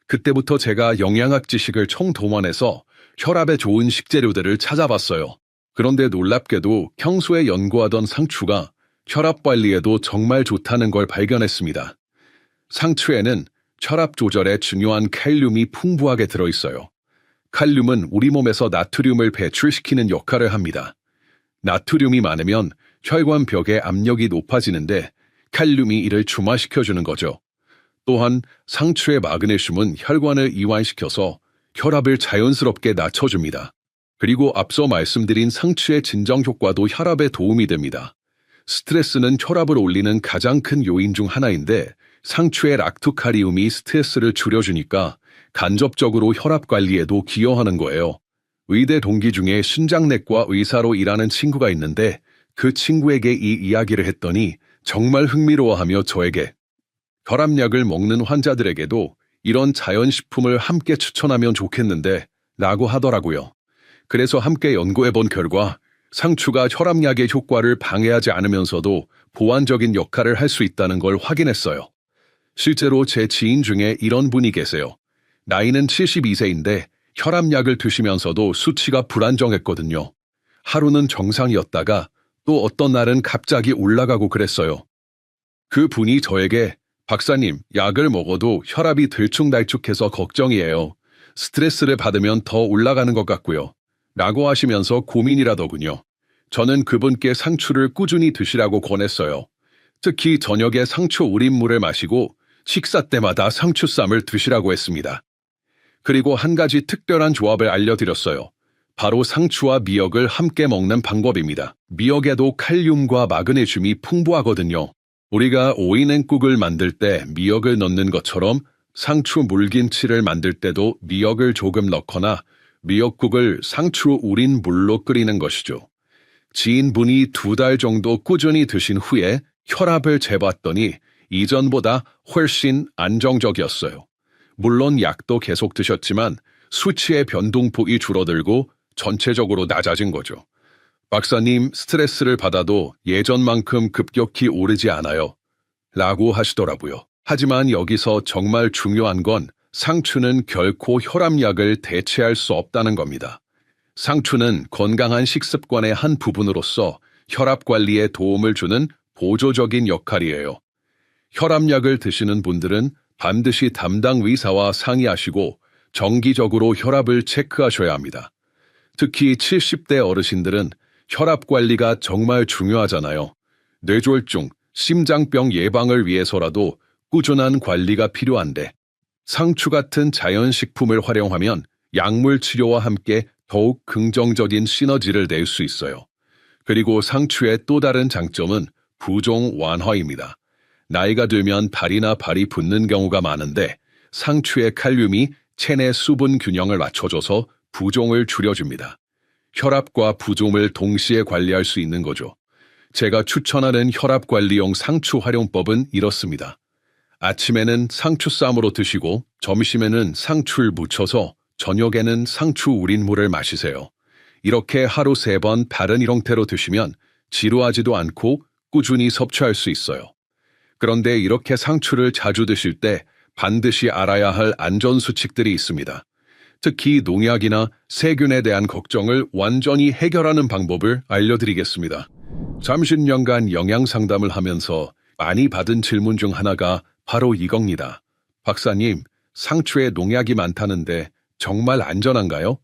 그때부터 제가 영양학 지식을 총동원해서 혈압에 좋은 식재료들을 찾아봤어요. 그런데 놀랍게도 평소에 연구하던 상추가 혈압 관리에도 정말 좋다는 걸 발견했습니다. 상추에는 혈압 조절에 중요한 칼륨이 풍부하게 들어있어요. 칼륨은 우리 몸에서 나트륨을 배출시키는 역할을 합니다. 나트륨이 많으면 혈관벽의 압력이 높아지는데 칼륨이 이를 중화시켜주는 거죠. 또한 상추의 마그네슘은 혈관을 이완시켜서 혈압을 자연스럽게 낮춰줍니다. 그리고 앞서 말씀드린 상추의 진정 효과도 혈압에 도움이 됩니다. 스트레스는 혈압을 올리는 가장 큰 요인 중 하나인데 상추의 락토카리움이 스트레스를 줄여주니까 간접적으로 혈압 관리에도 기여하는 거예요. 의대 동기 중에 신장내과 의사로 일하는 친구가 있는데 그 친구에게 이 이야기를 했더니 정말 흥미로워하며 저에게 혈압약을 먹는 환자들에게도 이런 자연식품을 함께 추천하면 좋겠는데 라고 하더라고요. 그래서 함께 연구해본 결과 상추가 혈압약의 효과를 방해하지 않으면서도 보완적인 역할을 할 수 있다는 걸 확인했어요. 실제로 제 지인 중에 이런 분이 계세요. 나이는 72세인데 혈압약을 드시면서도 수치가 불안정했거든요. 하루는 정상이었다가 또 어떤 날은 갑자기 올라가고 그랬어요. 그 분이 저에게 박사님, 약을 먹어도 혈압이 들쭉날쭉해서 걱정이에요. 스트레스를 받으면 더 올라가는 것 같고요. 라고 하시면서 고민이라더군요. 저는 그분께 상추를 꾸준히 드시라고 권했어요. 특히 저녁에 상추 우린물을 마시고 식사 때마다 상추쌈을 드시라고 했습니다. 그리고 한 가지 특별한 조합을 알려드렸어요. 바로 상추와 미역을 함께 먹는 방법입니다. 미역에도 칼륨과 마그네슘이 풍부하거든요. 우리가 오이냉국을 만들 때 미역을 넣는 것처럼 상추 물김치를 만들 때도 미역을 조금 넣거나 미역국을 상추 우린 물로 끓이는 것이죠. 지인분이 2달 정도 꾸준히 드신 후에 혈압을 재봤더니 이전보다 훨씬 안정적이었어요. 물론 약도 계속 드셨지만 수치의 변동폭이 줄어들고 전체적으로 낮아진 거죠. 박사님, 스트레스를 받아도 예전만큼 급격히 오르지 않아요. 라고 하시더라고요. 하지만 여기서 정말 중요한 건 상추는 결코 혈압약을 대체할 수 없다는 겁니다. 상추는 건강한 식습관의 한 부분으로서 혈압 관리에 도움을 주는 보조적인 역할이에요. 혈압약을 드시는 분들은 반드시 담당 의사와 상의하시고 정기적으로 혈압을 체크하셔야 합니다. 특히 70대 어르신들은 혈압 관리가 정말 중요하잖아요. 뇌졸중, 심장병 예방을 위해서라도 꾸준한 관리가 필요한데 상추 같은 자연식품을 활용하면 약물 치료와 함께 더욱 긍정적인 시너지를 낼 수 있어요. 그리고 상추의 또 다른 장점은 부종 완화입니다. 나이가 들면 발이나 발이 붓는 경우가 많은데 상추의 칼륨이 체내 수분 균형을 맞춰줘서 부종을 줄여줍니다. 혈압과 부종을 동시에 관리할 수 있는 거죠. 제가 추천하는 혈압 관리용 상추 활용법은 이렇습니다. 아침에는 상추쌈으로 드시고 점심에는 상추를 무쳐서 저녁에는 상추 우린 물을 마시세요. 이렇게 하루 3번 바른 형태로 드시면 지루하지도 않고 꾸준히 섭취할 수 있어요. 그런데 이렇게 상추를 자주 드실 때 반드시 알아야 할 안전수칙들이 있습니다. 특히 농약이나 세균에 대한 걱정을 완전히 해결하는 방법을 알려드리겠습니다. 30년간 영양상담을 하면서 많이 받은 질문 중 하나가 바로 이겁니다. 박사님, 상추에 농약이 많다는데 정말 안전한가요?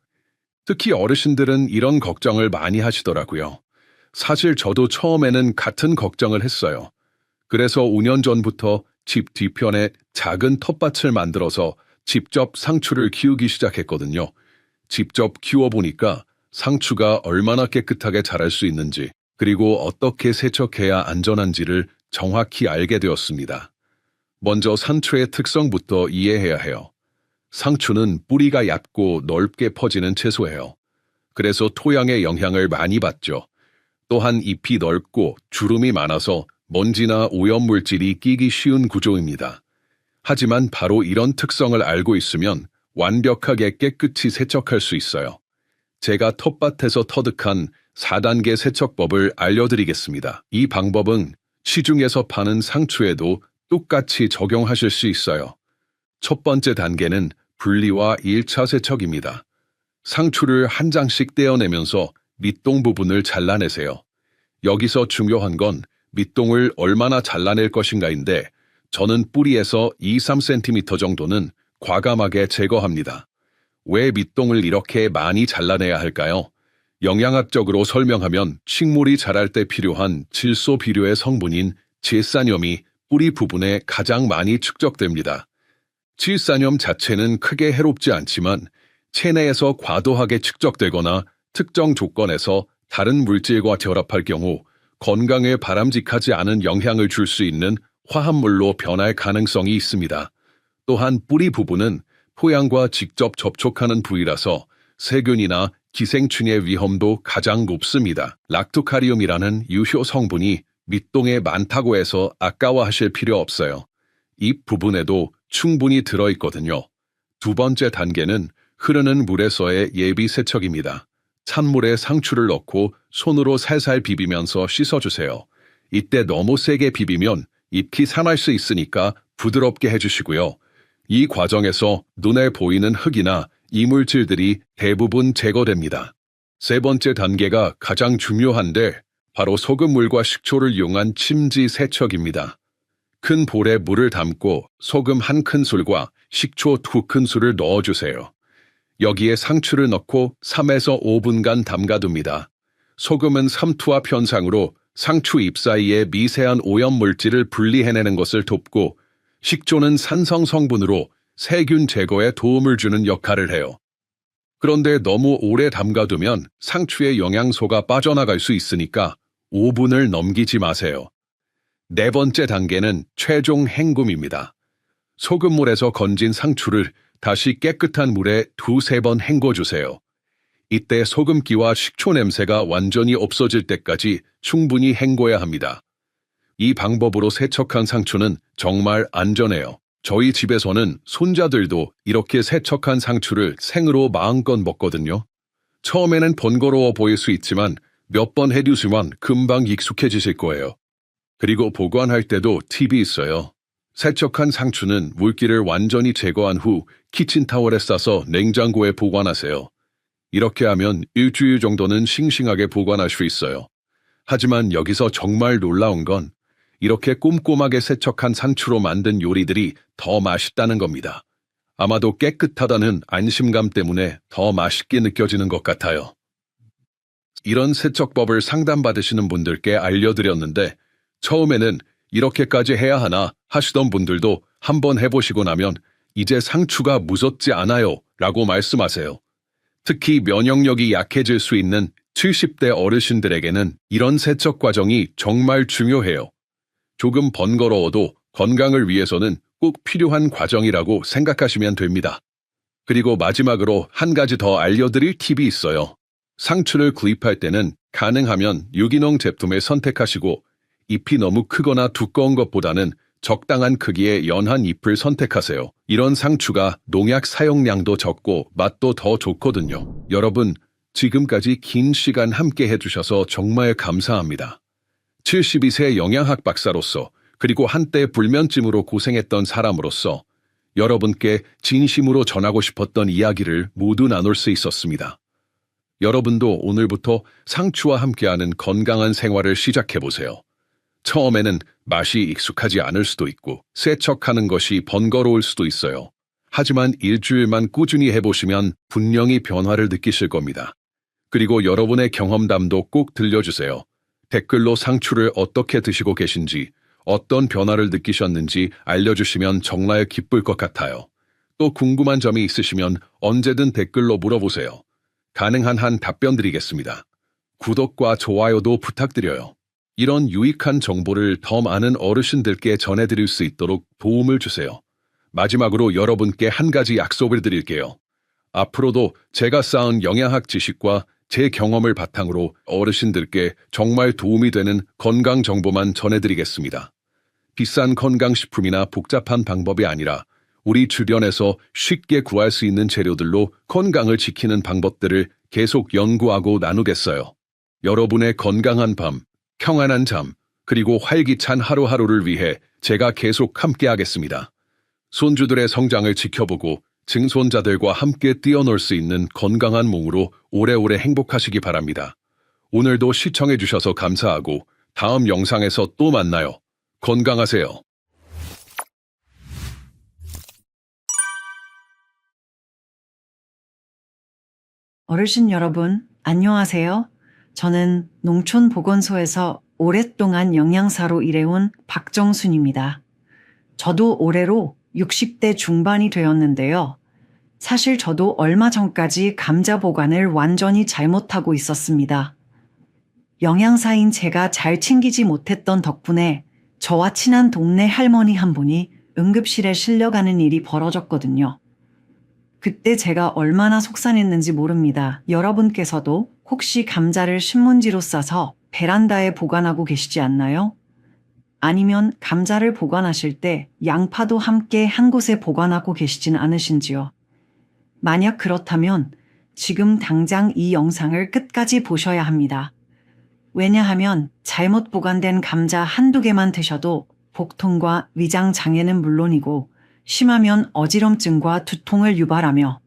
특히 어르신들은 이런 걱정을 많이 하시더라고요. 사실 저도 처음에는 같은 걱정을 했어요. 그래서 5년 전부터 집 뒤편에 작은 텃밭을 만들어서 직접 상추를 키우기 시작했거든요. 직접 키워보니까 상추가 얼마나 깨끗하게 자랄 수 있는지, 그리고 어떻게 세척해야 안전한지를 정확히 알게 되었습니다. 먼저 상추의 특성부터 이해해야 해요. 상추는 뿌리가 얕고 넓게 퍼지는 채소예요. 그래서 토양의 영향을 많이 받죠. 또한 잎이 넓고 주름이 많아서 먼지나 오염물질이 끼기 쉬운 구조입니다. 하지만 바로 이런 특성을 알고 있으면 완벽하게 깨끗이 세척할 수 있어요. 제가 텃밭에서 터득한 4단계 세척법을 알려드리겠습니다. 이 방법은 시중에서 파는 상추에도 똑같이 적용하실 수 있어요. 첫 번째 단계는 분리와 1차 세척입니다. 상추를 한 장씩 떼어내면서 밑동 부분을 잘라내세요. 여기서 중요한 건 밑동을 얼마나 잘라낼 것인가인데 저는 뿌리에서 2-3cm 정도는 과감하게 제거합니다. 왜 밑동을 이렇게 많이 잘라내야 할까요? 영양학적으로 설명하면 식물이 자랄 때 필요한 질소 비료의 성분인 질산염이 뿌리 부분에 가장 많이 축적됩니다. 질산염 자체는 크게 해롭지 않지만 체내에서 과도하게 축적되거나 특정 조건에서 다른 물질과 결합할 경우 건강에 바람직하지 않은 영향을 줄 수 있는 화합물로 변할 가능성이 있습니다. 또한 뿌리 부분은 토양과 직접 접촉하는 부위라서 세균이나 기생충의 위험도 가장 높습니다. 락토카리움이라는 유효 성분이 밑동에 많다고 해서 아까워하실 필요 없어요. 잎 부분에도 충분히 들어있거든요. 두 번째 단계는 흐르는 물에서의 예비 세척입니다. 찬물에 상추를 넣고 손으로 살살 비비면서 씻어주세요. 이때 너무 세게 비비면 잎이 상할 수 있으니까 부드럽게 해주시고요. 이 과정에서 눈에 보이는 흙이나 이물질들이 대부분 제거됩니다. 세 번째 단계가 가장 중요한데 바로 소금물과 식초를 이용한 침지 세척입니다. 큰 볼에 물을 담고 소금 1큰술과 식초 2큰술을 넣어주세요. 여기에 상추를 넣고 3에서 5분간 담가둡니다. 소금은 삼투압 현상으로 상추 잎 사이에 미세한 오염물질을 분리해내는 것을 돕고 식초는 산성 성분으로 세균 제거에 도움을 주는 역할을 해요. 그런데 너무 오래 담가두면 상추의 영양소가 빠져나갈 수 있으니까 5분을 넘기지 마세요. 네 번째 단계는 최종 헹굼입니다. 소금물에서 건진 상추를 다시 깨끗한 물에 두세 번 헹궈주세요. 이때 소금기와 식초 냄새가 완전히 없어질 때까지 충분히 헹궈야 합니다. 이 방법으로 세척한 상추는 정말 안전해요. 저희 집에서는 손자들도 이렇게 세척한 상추를 생으로 마음껏 먹거든요. 처음에는 번거로워 보일 수 있지만 몇 번 해두시면 금방 익숙해지실 거예요. 그리고 보관할 때도 팁이 있어요. 세척한 상추는 물기를 완전히 제거한 후 키친타월에 싸서 냉장고에 보관하세요. 이렇게 하면 일주일 정도는 싱싱하게 보관할 수 있어요. 하지만 여기서 정말 놀라운 건 이렇게 꼼꼼하게 세척한 상추로 만든 요리들이 더 맛있다는 겁니다. 아마도 깨끗하다는 안심감 때문에 더 맛있게 느껴지는 것 같아요. 이런 세척법을 상담받으시는 분들께 알려드렸는데 처음에는 이렇게까지 해야 하나 하시던 분들도 한번 해보시고 나면 이제 상추가 무섭지 않아요 라고 말씀하세요. 특히 면역력이 약해질 수 있는 70대 어르신들에게는 이런 세척 과정이 정말 중요해요. 조금 번거로워도 건강을 위해서는 꼭 필요한 과정이라고 생각하시면 됩니다. 그리고 마지막으로 한 가지 더 알려드릴 팁이 있어요. 상추를 구입할 때는 가능하면 유기농 제품을 선택하시고 잎이 너무 크거나 두꺼운 것보다는 적당한 크기의 연한 잎을 선택하세요. 이런 상추가 농약 사용량도 적고 맛도 더 좋거든요. 여러분, 지금까지 긴 시간 함께 해주셔서 정말 감사합니다. 72세 영양학 박사로서 그리고 한때 불면증으로 고생했던 사람으로서 여러분께 진심으로 전하고 싶었던 이야기를 모두 나눌 수 있었습니다. 여러분도 오늘부터 상추와 함께하는 건강한 생활을 시작해보세요. 처음에는 맛이 익숙하지 않을 수도 있고 세척하는 것이 번거로울 수도 있어요. 하지만 일주일만 꾸준히 해보시면 분명히 변화를 느끼실 겁니다. 그리고 여러분의 경험담도 꼭 들려주세요. 댓글로 상추를 어떻게 드시고 계신지, 어떤 변화를 느끼셨는지 알려주시면 정말 기쁠 것 같아요. 또 궁금한 점이 있으시면 언제든 댓글로 물어보세요. 가능한 한 답변 드리겠습니다. 구독과 좋아요도 부탁드려요. 이런 유익한 정보를 더 많은 어르신들께 전해드릴 수 있도록 도움을 주세요. 마지막으로 여러분께 한 가지 약속을 드릴게요. 앞으로도 제가 쌓은 영양학 지식과 제 경험을 바탕으로 어르신들께 정말 도움이 되는 건강 정보만 전해드리겠습니다. 비싼 건강식품이나 복잡한 방법이 아니라 우리 주변에서 쉽게 구할 수 있는 재료들로 건강을 지키는 방법들을 계속 연구하고 나누겠어요. 여러분의 건강한 밤, 평안한 잠, 그리고 활기찬 하루하루를 위해 제가 계속 함께하겠습니다. 손주들의 성장을 지켜보고 증손자들과 함께 뛰어놀 수 있는 건강한 몸으로 오래오래 행복하시기 바랍니다. 오늘도 시청해주셔서 감사하고 다음 영상에서 또 만나요. 건강하세요. 어르신 여러분, 안녕하세요. 저는 농촌보건소에서 오랫동안 영양사로 일해온 박정순입니다. 저도 올해로 60대 중반이 되었는데요. 사실 저도 얼마 전까지 감자 보관을 완전히 잘못하고 있었습니다. 영양사인 제가 잘 챙기지 못했던 덕분에 저와 친한 동네 할머니 한 분이 응급실에 실려가는 일이 벌어졌거든요. 그때 제가 얼마나 속상했는지 모릅니다. 여러분께서도 혹시 감자를 신문지로 싸서 베란다에 보관하고 계시지 않나요? 아니면 감자를 보관하실 때 양파도 함께 한 곳에 보관하고 계시진 않으신지요? 만약 그렇다면 지금 당장 이 영상을 끝까지 보셔야 합니다. 왜냐하면 잘못 보관된 감자 한두 개만 드셔도 복통과 위장 장애는 물론이고 심하면 어지럼증과 두통을 유발하며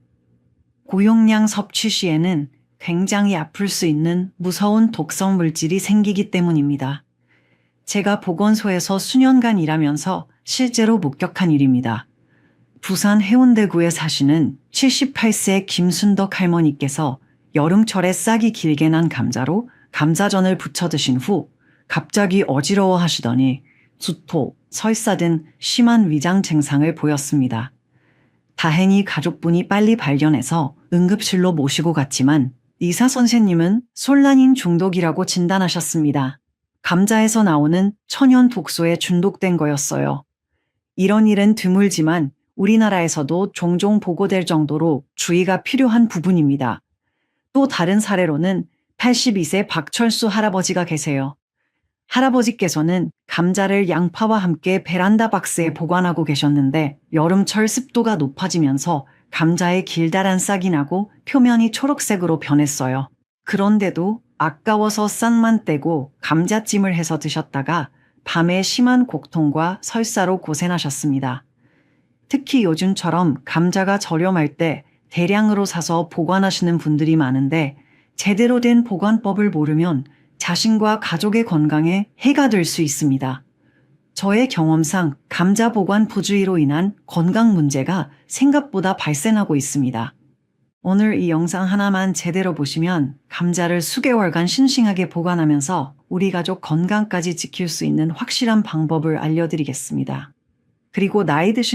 고용량 섭취 시에는 굉장히 아플 수 있는 무서운 독성 물질이 생기기 때문입니다. 제가 보건소에서 수년간 일하면서 실제로 목격한 일입니다. 부산 해운대구에 사시는 78세 김순덕 할머니께서 여름철에 싹이 길게 난 감자로 감자전을 부쳐 드신 후 갑자기 어지러워 하시더니 두토, 설사 등 심한 위장 증상을 보였습니다. 다행히 가족분이 빨리 발견해서 응급실로 모시고 갔지만 의사 선생님은 솔라닌 중독이라고 진단하셨습니다. 감자에서 나오는 천연 독소에 중독된 거였어요. 이런 일은 드물지만 우리나라에서도 종종 보고될 정도로 주의가 필요한 부분입니다. 또 다른 사례로는 82세 박철수 할아버지가 계세요. 할아버지께서는 감자를 양파와 함께 베란다 박스에 보관하고 계셨는데 여름철 습도가 높아지면서 감자에 길다란 싹이 나고 표면이 초록색으로 변했어요. 그런데도 아까워서 싹만 떼고 감자찜을 해서 드셨다가 밤에 심한 곡통과 설사로 고생하셨습니다. 특히 요즘처럼 감자가 저렴할 때 대량으로 사서 보관하시는 분들이 많은데 제대로 된 보관법을 모르면 자신과 가족의 건강에 해가 될 수 있습니다. 저의 경험상 감자 보관 부주의로 인한 건강 문제가 생각보다 발생하고 있습니다. 오늘 이 영상 하나만 제대로 보시면 감자를 수개월간 싱싱하게 보관하면서 우리 가족 건강까지 지킬 수 있는 확실한 방법을 알려드리겠습니다. 그리고 나이 드신